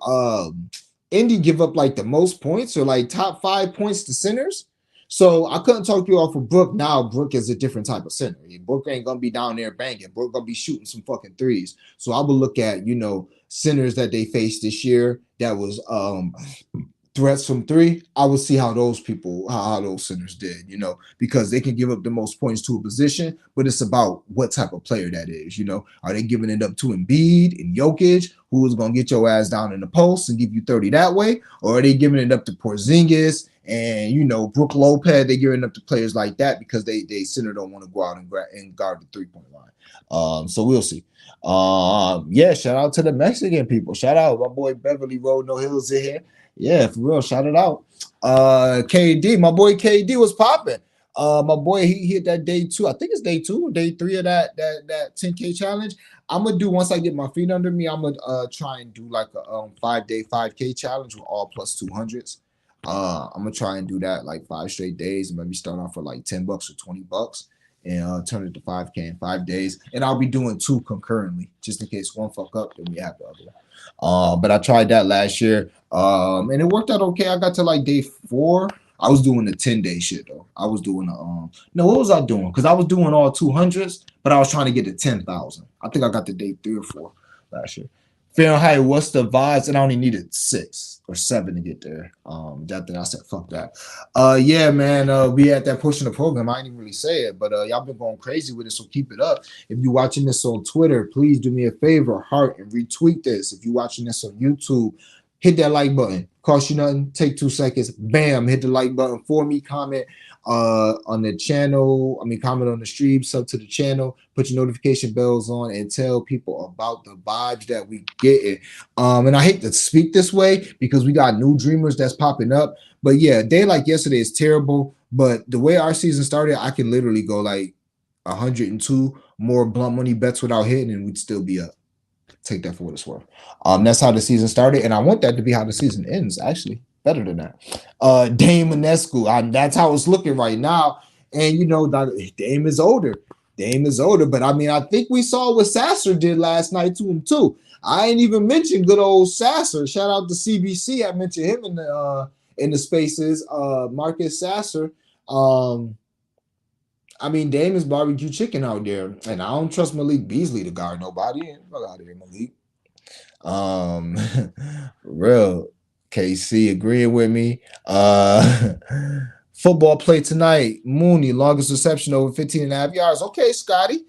Indy give up like the most points or like top 5 points to centers. So I couldn't talk you off of Brook. Now Brook is a different type of center. Brook ain't gonna be down there banging. Brook gonna be shooting some fucking threes. So I would look at, centers that they faced this year that was threats from three. I would see how those people, how those centers did, because they can give up the most points to a position, but it's about what type of player that is. Are they giving it up to Embiid and Jokic, who is going to get your ass down in the post and give you 30 that way? Or are they giving it up to Porzingis and, Brook Lopez? They giving it up to players like that because they center don't want to go out and guard the 3-point line. So we'll see. Yeah, shout out to the Mexican people. Shout out my boy Beverly Road No Hills in here. Yeah, for real. Shout it out. KD, my boy KD was popping. My boy, he hit that day 2. I think it's day 2 or day 3 of that 10K challenge. I'm gonna do, once I get my feet under me, I'm gonna try and do like a 5-day 5K challenge with all plus 200s. I'm gonna try and do that like 5 straight days and maybe start off for like $10 or $20 and turn it to 5K in 5 days. And I'll be doing 2 concurrently, just in case one fuck up, then we have the other. But I tried that last year, and it worked out okay. I got to like day 4. I was doing the 10-day shit though. I was doing the no, what was I doing? Because I was doing all 200s, but I was trying to get to 10,000. I think I got to day 3 or 4 last year. Fahrenheit, what's the vibes? And I only needed 6 or 7 to get there. That thing I said, fuck that. Yeah, man. We at that portion of the program. I didn't really say it, but y'all been going crazy with it, so keep it up. If you're watching this on Twitter, please do me a favor, heart and retweet this. If you're watching this on YouTube, hit that like button. Cost you nothing. Take 2 seconds. Bam, hit the like button for me. Comment on the channel. Comment on the stream, sub to the channel, put your notification bells on, and tell people about the vibes that we get. And I hate to speak this way because we got new dreamers that's popping up. But yeah, a day like yesterday is terrible. But the way our season started, I can literally go like 102 more blunt money bets without hitting, and we'd still be up. Take that for what it's worth. That's how the season started, and I want that to be how the season ends. Actually, better than that. Dame Manescu, that's how it's looking right now. And Dame is older. But I think we saw what Sasser did last night to him too. I ain't even mentioned good old Sasser. Shout out to CBC. I mentioned him in the spaces. Marcus Sasser. Dame is barbecue chicken out there, and I don't trust Malik Beasley to guard nobody. Fuck out of here, Malik. For real. KC agreeing with me. Football play tonight. Mooney, longest reception over 15.5 yards. Okay, Scotty.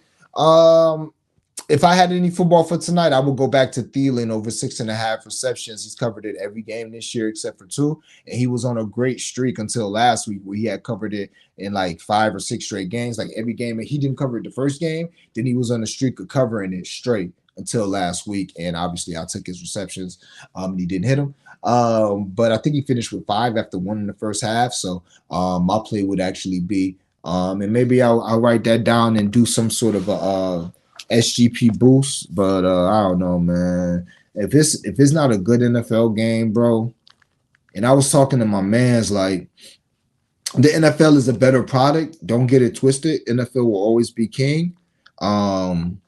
If I had any football for tonight, I would go back to Thielen over 6.5 receptions. He's covered it every game this year except for 2. And he was on a great streak until last week where he had covered it in like 5 or 6 straight games. Like every game, he didn't cover it the first game. Then he was on a streak of covering it straight until last week. And obviously I took his receptions. And he didn't hit them. But I think he finished with 5 after 1 in the first half. So my play would actually be, and maybe I'll write that down and do some sort of a SGP boost, but I don't know, man. If it's not a good NFL game, bro, and I was talking to my mans, like the NFL is a better product. Don't get it twisted. NFL will always be king. I'm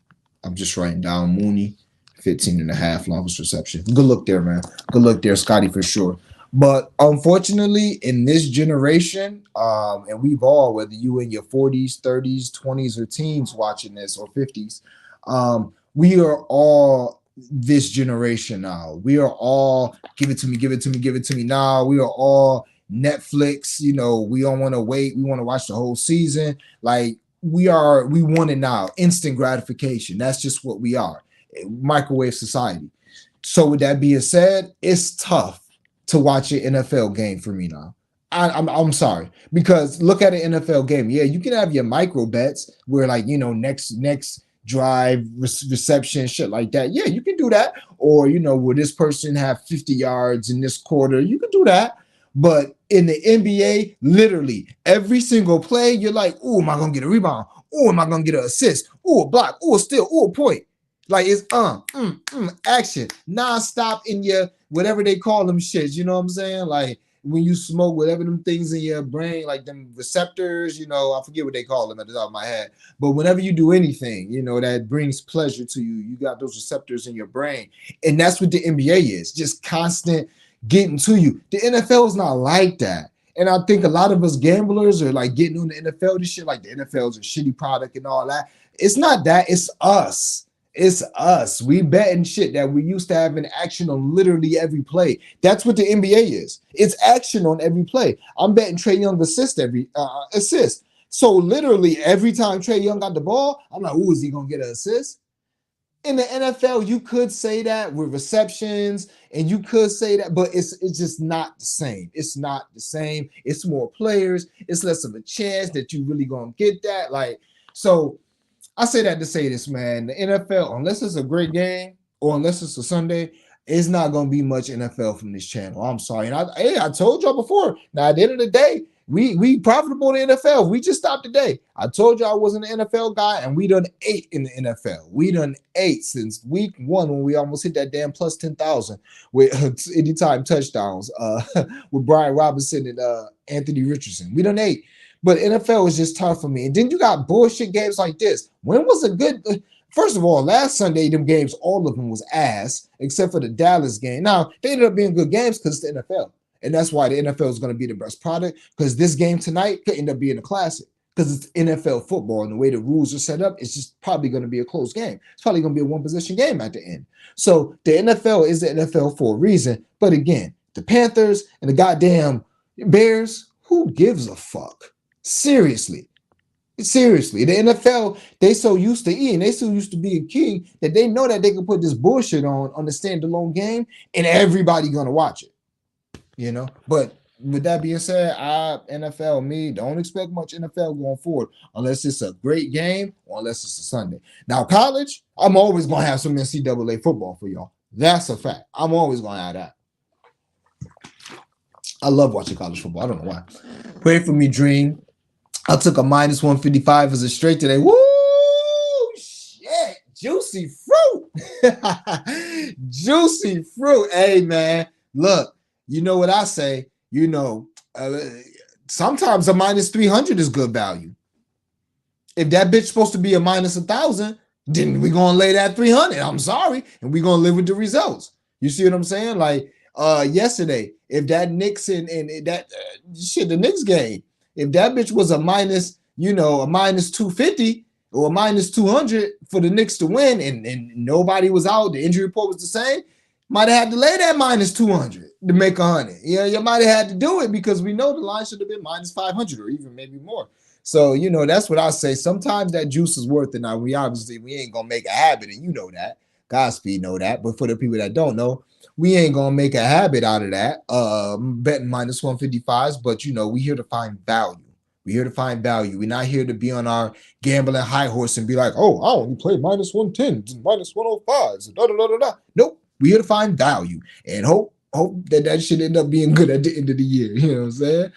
just writing down Mooney, 15.5 longest reception. Good look there, man. Good look there, Scotty, for sure. But unfortunately, in this generation, and we've all, whether you in your 40s, 30s, 20s, or teens watching this, or 50s, we are all this generation now. We are all give it to me, give it to me, give it to me now. We are all Netflix. We don't want to wait. We want to watch the whole season. Like we want it now. Instant gratification. That's just what we are. Microwave society. So with that being said, it's tough to watch an NFL game for me now. I'm sorry, because look at an NFL game. Yeah, you can have your micro bets where next drive reception shit like that. Yeah, you can do that. Or will this person have 50 yards in this quarter? You can do that. But in the NBA, literally every single play, you're like, oh, am I gonna get a rebound? Oh, am I gonna get an assist? Oh, a block? Oh, a steal? Oh, a point. Like it's action nonstop in your whatever they call them shits. You know what I'm saying? Like when you smoke, whatever them things in your brain, like them receptors. You know, I forget what they call them at the top of my head. But whenever you do anything, you know that brings pleasure to you. You got those receptors in your brain, and that's what the NBA is. Just constant getting to you. The NFL is not like that. And I think a lot of us gamblers are like getting on the NFL, this shit, like the NFL is a shitty product and all that. It's not that, it's us. It's us. We betting shit that we used to have in action on literally every play. That's what the NBA is. It's action on every play. I'm betting Trae Young assist. So literally every time Trae Young got the ball, I'm like, "Ooh, is he gonna get an assist?" In the NFL, you could say that with receptions, and you could say that, but it's just not the same. It's not the same. It's more players. It's less of a chance that you really gonna get that. Like, so I say that to say this, man. The NFL, unless it's a great game or unless it's a Sunday, it's not gonna be much NFL from this channel. I'm sorry. And I told y'all before. Now at the end of the day, we profitable in the NFL. We just stopped today. I told you I wasn't an NFL guy, and we done 8 in the NFL. We done 8 since week 1 when we almost hit that damn plus 10,000 with anytime touchdowns with Brian Robinson and Anthony Richardson. We done 8. But NFL is just tough for me. And then you got bullshit games like this. When was a good first of all, last Sunday, them games, all of them was ass, except for the Dallas game. Now, they ended up being good games because it's the NFL. And that's why the NFL is going to be the best product, because this game tonight could end up being a classic because it's NFL football, and the way the rules are set up, it's just probably going to be a close game. It's probably going to be a one-possession game at the end. So the NFL is the NFL for a reason. But again, the Panthers and the goddamn Bears, who gives a fuck? Seriously, the NFL, they so used to eating, they so used to being king that they know that they can put this bullshit on the standalone game and everybody gonna watch it, you know. But with that being said, NFL, me don't expect much NFL going forward unless it's a great game or unless it's a Sunday. Now college, I'm always gonna have some NCAA football for y'all. That's a fact. I'm always gonna have that. I love watching college football. I don't know why. Pray for me, Dream. I took a minus 155 as a straight today. Woo! Shit. Juicy fruit. Juicy fruit. Hey, man. Look, you know what I say? You know, sometimes a minus 300 is good value. If that bitch supposed to be a minus 1,000, then we're going to lay that 300. I'm sorry. And we're going to live with the results. You see what I'm saying? Like yesterday, if that Knicks and that the Knicks game, if that bitch was a minus, you know, a minus 250 or a minus 200 for the Knicks to win and nobody was out, the injury report was the same, might have had to lay that minus 200 to make 100. Yeah, you might have had to do it because we know the line should have been minus 500 or even maybe more. So, you know, that's what I say. Sometimes that juice is worth it. Now, we ain't going to make a habit, and you know that. Godspeed know that. But for the people that don't know, we ain't gonna make a habit out of that. Betting minus 155s, but you know, we here to find value. We're here to find value. We're not here to be on our gambling high horse and be like, oh, I only play minus 110s, minus 105s, da da da da da. Nope. We're here to find value and hope that should end up being good at the end of the year. You know what I'm saying?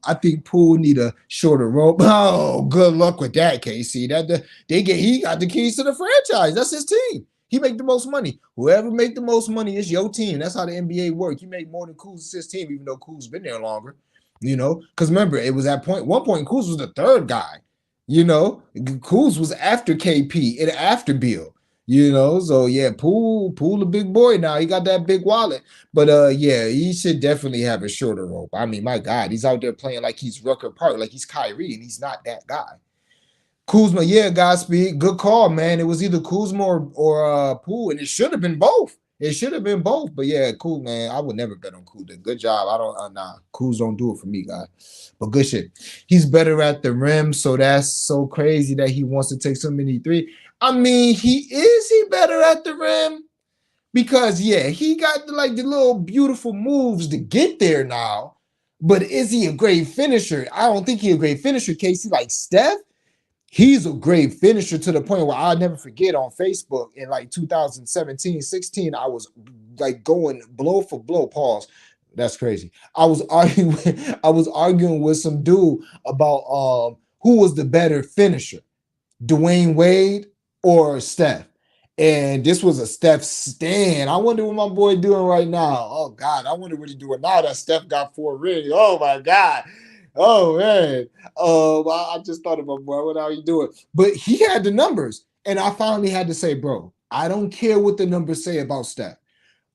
I think Poole need a shorter rope. Oh, good luck with that, KC. He got the keys to the franchise. That's his team. He make the most money. Whoever make the most money is your team. That's how the NBA works. You make more than Kuz's assist team, even though Kuz's been there longer. You know, because remember, it was at one point Kuz was the third guy. You know, Kuz was after KP and after Bill. You know, so yeah, Poole a big boy now. He got that big wallet. But yeah, he should definitely have a shorter rope. I mean, my God, he's out there playing like he's Rucker Park, like he's Kyrie, and he's not that guy. Kuzma, yeah, Godspeed. Good call, man. It was either Kuzma or Poole, and it should have been both. It should have been both. But yeah, cool, man. I would never bet on Kuz. Good job. I don't Kuz don't do it for me, guy. But good shit. He's better at the rim, so that's so crazy that he wants to take so many three. I mean, he better at the rim? Because yeah, he got the little beautiful moves to get there now. But is he a great finisher? I don't think he's a great finisher, Casey. Like Steph, he's a great finisher to the point where I'll never forget on Facebook in like 2017, 16, I was like going blow for blow. Pause. That's crazy. I was arguing with some dude about who was the better finisher, Dwayne Wade or Steph. And this was a Steph stand. I wonder what my boy doing right now. Oh God, I wonder what he doing now that Steph got 4 rings. Oh my God. Oh man. I just thought of my boy. What are you doing? But he had the numbers. And I finally had to say, bro, I don't care what the numbers say about Steph.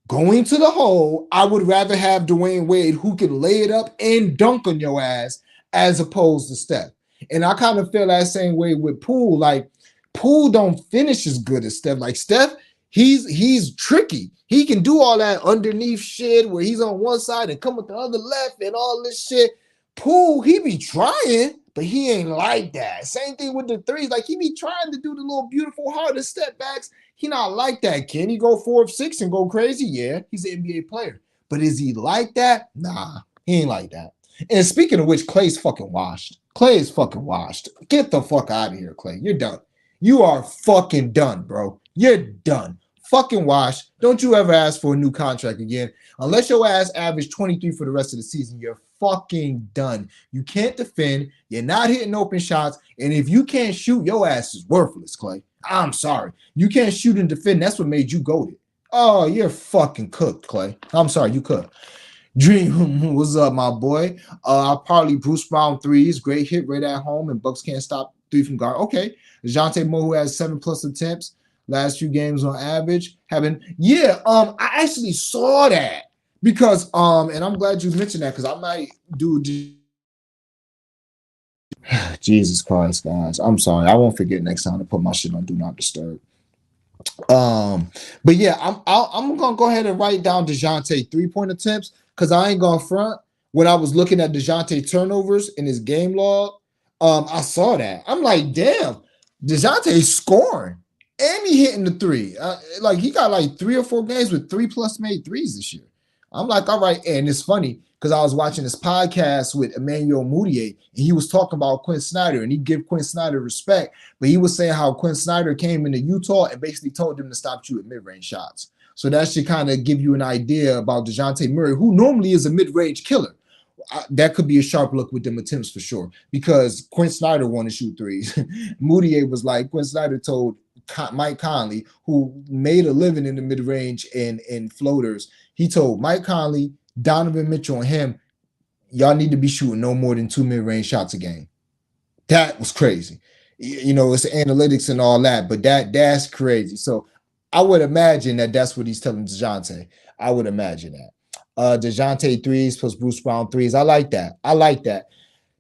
Going to the hole, I would rather have Dwayne Wade who can lay it up and dunk on your ass as opposed to Steph. And I kind of feel that same way with Poole. Like Poole don't finish as good as Steph. Like Steph, he's tricky. He can do all that underneath shit where he's on one side and come with the other left and all this shit. Poole, he be trying, but he ain't like that. Same thing with the threes. Like he be trying to do the little beautiful heart of step backs. He not like that. Can he go 4 of 6 and go crazy? Yeah, he's an NBA player. But is he like that? Nah, he ain't like that. And speaking of which, Clay's fucking washed. Clay is fucking washed. Get the fuck out of here, Clay. You're done. You are fucking done, bro. You're done. Fucking washed. Don't you ever ask for a new contract again. Unless your ass average 23 for the rest of the season, you're fucking done. You can't defend. You're not hitting open shots. And if you can't shoot, your ass is worthless, Clay. I'm sorry. You can't shoot and defend. That's what made you goated. Oh, you're fucking cooked, Clay. I'm sorry, you cooked. Dream, what's up, my boy? Probably Bruce Brown threes, great hit rate at home, and Bucks can't stop three from guard. Okay, DeJounte Moore, who has 7+ attempts last few games on average, I actually saw that because and I'm glad you mentioned that because I might do. Jesus Christ, guys, I'm sorry, I won't forget next time to put my shit on Do Not Disturb. But yeah, I'm gonna go ahead and write down DeJounte 3-point attempts because I ain't gonna front. When I was looking at DeJounte turnovers in his game log, I saw that. I'm like, damn, DeJounte's scoring and he hitting the three. Like he got like 3 or 4 games with 3+ made threes this year. I'm like, all right, and it's funny because I was watching this podcast with Emmanuel Mudiay, and he was talking about Quinn Snyder, and he give Quinn Snyder respect, but he was saying how Quinn Snyder came into Utah and basically told him to stop shooting mid-range shots. So that should kind of give you an idea about DeJounte Murray, who normally is a mid-range killer. That could be a sharp look with them attempts for sure because Quinn Snyder wanted to shoot threes. Mudiay was like, Quinn Snyder told Mike Conley, who made a living in the mid-range and floaters, he told Mike Conley, Donovan Mitchell, and him, y'all need to be shooting no more than 2 mid-range shots a game. That was crazy. You know, it's analytics and all that, but that's crazy. So I would imagine that that's what he's telling DeJounte. I would imagine that. DeJounte threes plus Bruce Brown threes. I like that. I like that.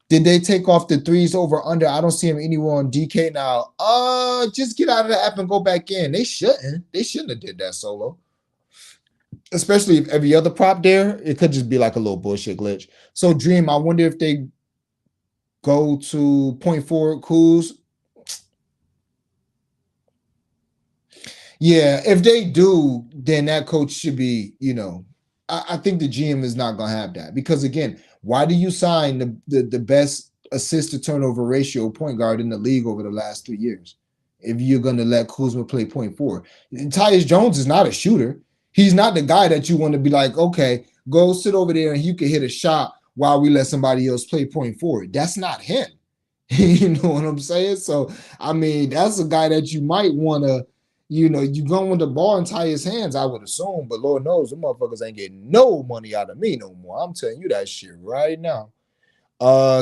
Did they take off the threes over under? I don't see him anywhere on DK now. Just get out of the app and go back in. They shouldn't. They shouldn't have did that solo. Especially if every other prop there, it could just be like a little bullshit glitch. So Dream, I wonder if they go to point forward Kuz. Yeah, if they do, then that coach should be, I think the GM is not gonna have that because again, why do you sign the best assist to turnover ratio point guard in the league over the last 3 years? If you're gonna let Kuzma play point forward, Tyus Jones is not a shooter. He's not the guy that you want to be like, okay, go sit over there and you can hit a shot while we let somebody else play point forward. That's not him. You know what I'm saying? So I mean, that's a guy that you might want to you going with the ball and tie his hands, I would assume, but Lord knows the motherfuckers ain't getting no money out of me no more. I'm telling you that shit right now.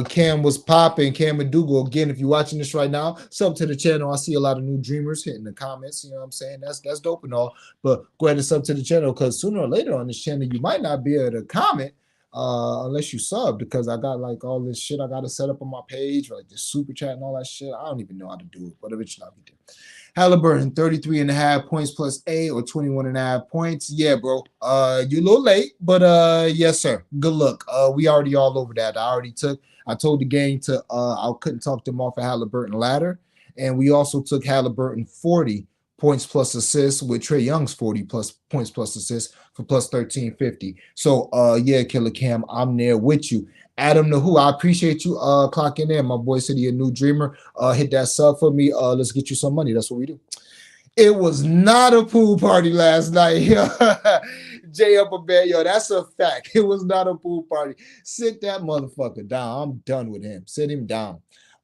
Cam was popping. Cam McDougal. Again, if you're watching this right now, sub to the channel. I see a lot of new dreamers hitting the comments. You know what I'm saying? That's dope and all. But go ahead and sub to the channel because sooner or later on this channel, you might not be able to comment unless you sub because I got like all this shit I got to set up on my page, like the super chat and all that shit. I don't even know how to do it, but eventually I'll be there. Halliburton, 33.5 points plus A or 21.5 points. Yeah, bro. You're a little late, but yes, sir. Good luck. We already all over that. I told the gang to I couldn't talk them off of Halliburton ladder. And we also took Halliburton 40 points plus assists with Trae Young's 40 plus points plus assists for plus 1350. So yeah, Killer Cam, I'm there with you. Adam the Who, I appreciate you clocking in. My boy said he a new dreamer. Hit that sub for me. Let's get you some money. That's what we do. It was not a pool party last night. Jay Upper Bear, yo, that's a fact. It was not a pool party. Sit that motherfucker down. I'm done with him. Sit him down.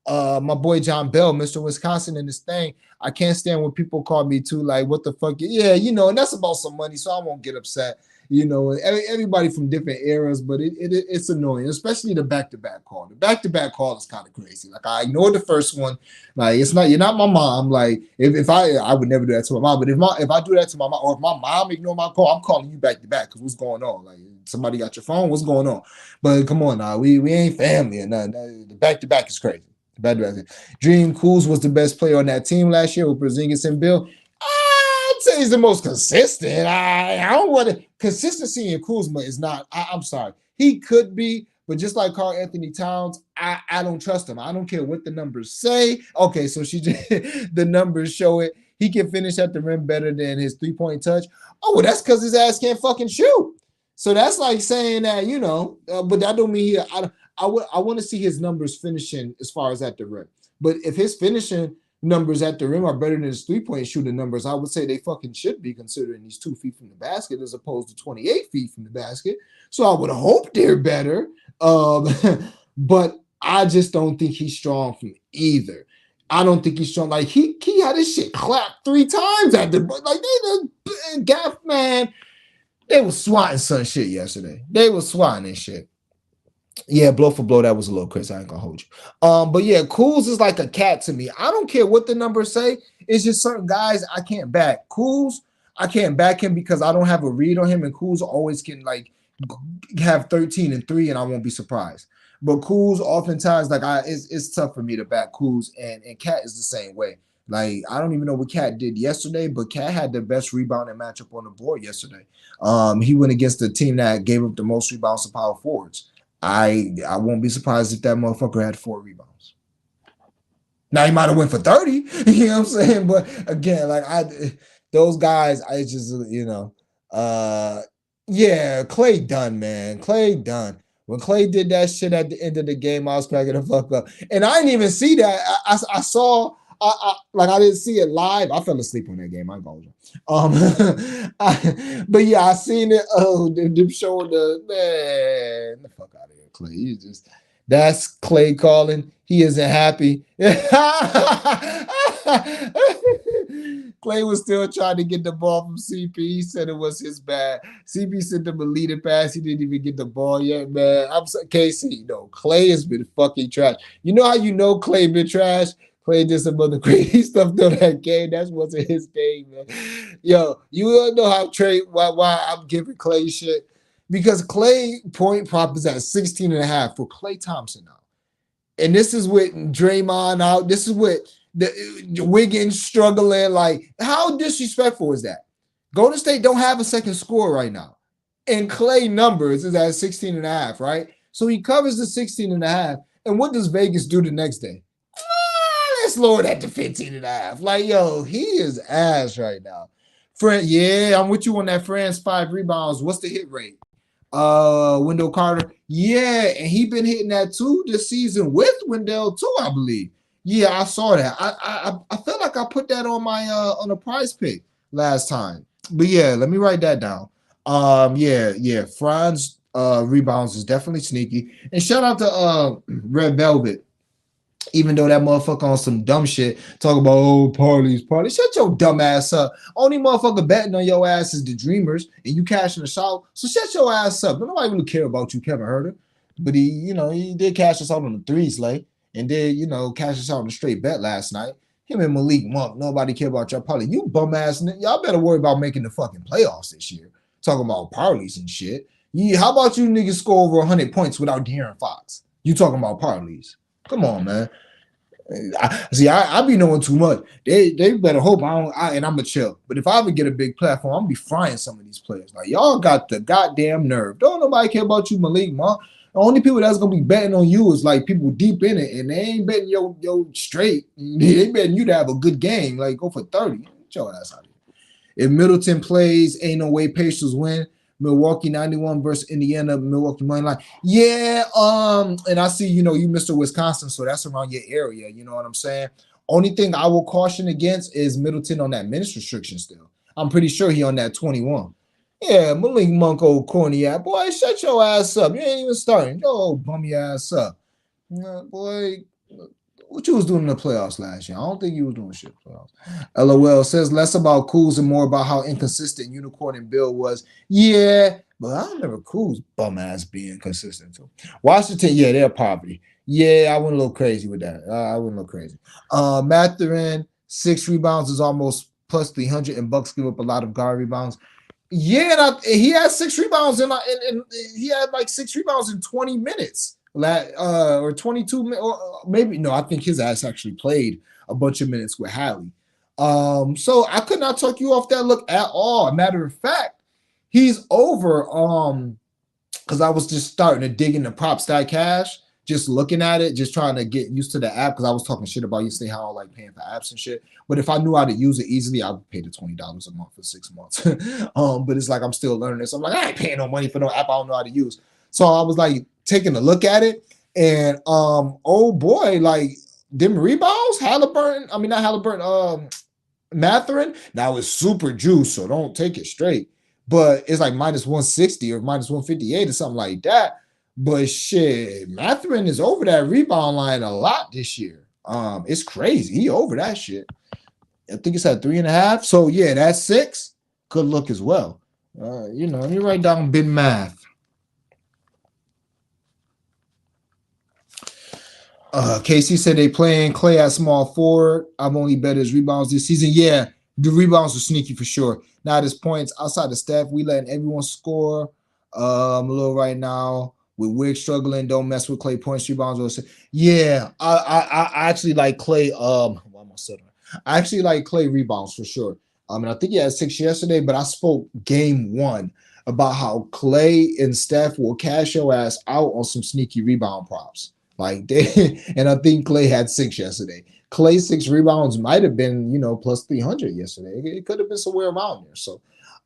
My boy John Bell, Mr. Wisconsin, in this thing. I can't stand when people call me too, like, what the fuck? Yeah, and that's about some money, so I won't get upset. Everybody from different eras, but it's annoying, especially the back-to-back call. The back-to-back call is kind of crazy. Like, I ignored the first one. Like, you're not my mom. Like, if I would never do that to my mom, but if I do that to my mom, or if my mom ignore my call, I'm calling you back to back because what's going on? Like, somebody got your phone? What's going on? But come on now, we ain't family or nothing. The back-to-back is crazy. Bad. Dream Kuz was the best player on that team last year with Porzingis and Bill. I'd say he's the most consistent. I don't want to. Consistency in Kuzma is not. I'm sorry. He could be, but just like Karl Anthony Towns, I don't trust him. I don't care what the numbers say. Okay, so the numbers show it. He can finish at the rim better than his 3-point touch. Oh, well, that's because his ass can't fucking shoot. So that's like saying that, but that don't mean I want to see his numbers finishing as far as at the rim. But if his finishing numbers at the rim are better than his 3-point shooting numbers, I would say they fucking should be considering he's 2 feet from the basket as opposed to 28 feet from the basket. So I would hope they're better. But I just don't think he's strong from either. I don't think he's strong. Like he had his shit clapped 3 times at the Gaff, man. They was swatting some shit yesterday. They was swatting and shit. Yeah, blow for blow, that was a little crazy. I ain't gonna hold you. But yeah, Kuz is like a cat to me. I don't care what the numbers say. It's just certain guys I can't back. Kuz, I can't back him because I don't have a read on him, and Kuz always can like have 13 and 3, and I won't be surprised. But Kuz, oftentimes, like it's tough for me to back Kuz, and Cat is the same way. Like, I don't even know what Cat did yesterday, but Cat had the best rebounding matchup on the board yesterday. He went against the team that gave up the most rebounds to power forwards. I won't be surprised if that motherfucker had 4 rebounds. Now he might have went for 30, you know what I'm saying? But again, like those guys, I just, yeah, Clay done, man. Clay done. When Clay did that shit at the end of the game, I was cracking the fuck up. And I didn't even see that. I saw, I didn't see it live. I fell asleep on that game. I go. But yeah, I seen it. Oh, them showing the fuck out of here, Clay. That's Clay calling. He isn't happy. Clay was still trying to get the ball from CP. He said it was his bad. CP sent him a leading pass. He didn't even get the ball yet, man. I'm sorry, KC. No, Clay has been fucking trash. You know how you know Clay been trash? Clay did some other crazy stuff during that game. That wasn't his game, man. Yo, you don't know how why I'm giving Clay shit. Because Clay point prop is at 16.5 for Klay Thompson now. And this is with Draymond out. This is with the Wiggins struggling. Like, how disrespectful is that? Golden State don't have a second score right now. And Clay numbers is at 16.5, right? So he covers the 16.5. And what does Vegas do the next day? Let's lower that to 15.5. Like, yo, he is ass right now. Yeah, I'm with you on that. France 5 rebounds. What's the hit rate? Wendell Carter. Yeah, and he been hitting that too this season with Wendell too, I believe. Yeah, I saw that. I felt like I put that on my on a prize pick last time. But yeah, let me write that down. Yeah. Franz rebounds is definitely sneaky. And shout out to Red Velvet. Even though that motherfucker on some dumb shit, talking about parties. Shut your dumb ass up. Only motherfucker betting on your ass is the Dreamers, and you cashing us out. So shut your ass up. Nobody really care about you, Kevin Huerter. But he did cash us out on the 3s, like, and did, cash us out on the straight bet last night. Him and Malik Monk, nobody care about your parlay. You bum ass, y'all better worry about making the fucking playoffs this year. Talking about parlays and shit. How about you niggas score over 100 points without De'Aaron Fox? You talking about parlays? Come on, man. I be knowing too much. They better hope and I'm a chill. But if I ever get a big platform, I'm gonna be frying some of these players. Like, y'all got the goddamn nerve. Don't nobody care about you, Malik Monk. The only people that's gonna be betting on you is like people deep in it, and they ain't betting yo straight. They betting you to have a good game. Like, go for 30. Get your ass out of here. If Middleton plays, ain't no way Pacers win. Milwaukee 91 versus Indiana, Milwaukee money line. Yeah, and I see, you Mr. Wisconsin, so that's around your area. You know what I'm saying? Only thing I will caution against is Middleton on that minutes restriction still. I'm pretty sure he on that 21. Yeah, Malik Monk, old corny ass. Boy, shut your ass up. You ain't even starting. Yo, bum your ass up. Boy, What you was doing in the playoffs last year? I don't think you was doing shit in the playoffs. LOL says less about Kuz and more about how inconsistent Unicorn and Bill was. Yeah, but I remember Kuz bum ass being consistent too. Washington, yeah, they're poverty. Yeah, I went a little crazy with that. I went a little crazy. Mathurin, 6 rebounds is almost plus 300, and Bucks give up a lot of guard rebounds. Yeah, he had 6 rebounds and he had like 6 rebounds in 20 minutes. Or 22, or maybe no, I think his ass actually played a bunch of minutes with Hallie. So I could not talk you off that look at all. Matter of fact, he's over. Because I was just starting to dig into Prop Stat Cash, just looking at it, just trying to get used to the app because I was talking shit about yesterday how I like paying for apps and shit. But if I knew how to use it easily, I would pay the $20 a month for 6 months. But it's like I'm still learning this. I'm like, I ain't paying no money for no app I don't know how to use. So I was like taking a look at it, and oh boy, like them rebounds, Halliburton. I mean not Halliburton, Mathurin. Now it's super juice, so don't take it straight. But it's like minus 160 or minus 158 or something like that. But shit, Mathurin is over that rebound line a lot this year. It's crazy. He over that shit. I think it's at 3.5. So yeah, that's 6. Good look as well. Let me write down big math. Casey said they playing Clay at small forward. I've only bet his rebounds this season. Yeah, the rebounds are sneaky for sure. Now his points outside the staff, we letting everyone score. A little right now with Wig struggling. Don't mess with Clay points, rebounds. Yeah, I actually like Clay. Why am I sitting? I actually like Clay rebounds for sure. And I think he had 6 yesterday, but I spoke game 1 about how Clay and Steph will cash your ass out on some sneaky rebound props. Like they, and I think Clay had 6 yesterday. Clay 6 rebounds might have been, plus 300 yesterday. It could have been somewhere around there. So,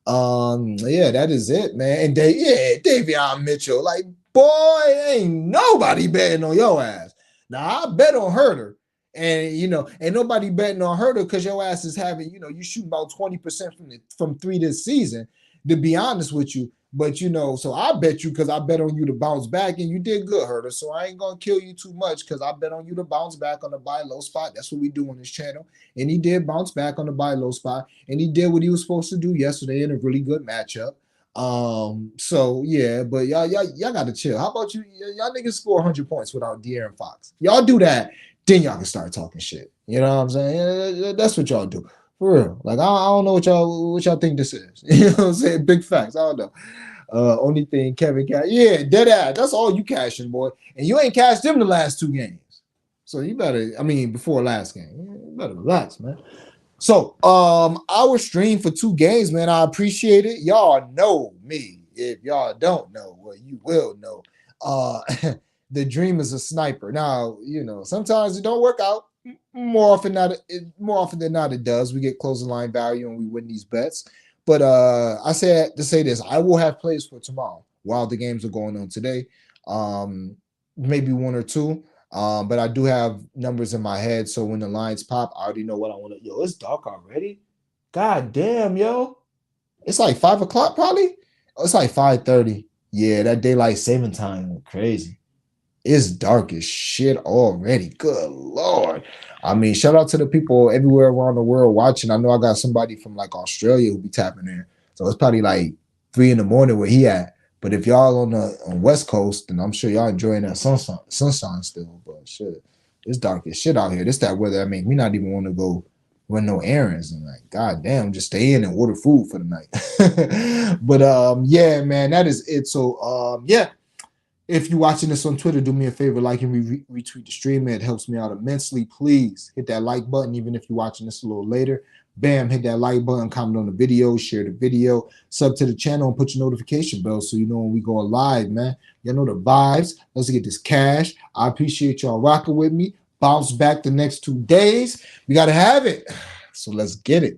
yeah, that is it, man. And Davion Mitchell, like, boy, ain't nobody betting on your ass. Now I bet on Herter, and ain't nobody betting on Herter because your ass is having, you shoot about 20% from 3 this season. To be honest with you. But so I bet you because I bet on you to bounce back, and you did good, Herter. So I ain't gonna kill you too much because I bet on you to bounce back on the buy low spot. That's what we do on this channel. And he did bounce back on the buy low spot, and he did what he was supposed to do yesterday in a really good matchup. So yeah, but y'all gotta chill. How about you? Y'all niggas score 100 points without De'Aaron Fox. Y'all do that, then y'all can start talking shit. You know what I'm saying? Yeah, that's what y'all do. For real. Like, I don't know what y'all think this is. You know what I'm saying? Big facts. I don't know. Only thing Kevin cash. Yeah, dead ass. That's all you cashing, boy. And you ain't cashed them the last 2 games. So you better, before last game. You better relax, man. So our stream for 2 games, man. I appreciate it. Y'all know me. If y'all don't know, well, you will know. The dream is a sniper. Now, sometimes it don't work out. More often than not, it does. We get closing line value and we win these bets. But I said to say this, I will have plays for tomorrow while the games are going on today. Maybe 1 or 2. But I do have numbers in my head. So when the lines pop, I already know what I want to. Yo, it's dark already. God damn, yo. It's like 5 o'clock probably. It's like 5:30. Yeah, that daylight saving time crazy. It's dark as shit already. Good Lord. Shout out to the people everywhere around the world watching. I know I got somebody from like Australia who be tapping in. So it's probably like 3 a.m. where he at. But if y'all on West Coast, then I'm sure y'all enjoying that sunshine still. But shit, it's dark as shit out here. This that weather. Me not even want to go run no errands and like, god damn, just stay in and order food for the night. But yeah, man, that is it. So yeah. If you're watching this on Twitter, do me a favor, like and retweet the stream. It helps me out immensely. Please hit that like button, even if you're watching this a little later. Bam, hit that like button, comment on the video, share the video, sub to the channel, and put your notification bell so you know when we go live, man. Y'all know the vibes. Let's get this cash. I appreciate y'all rocking with me. Bounce back the next 2 days. We got to have it. So let's get it.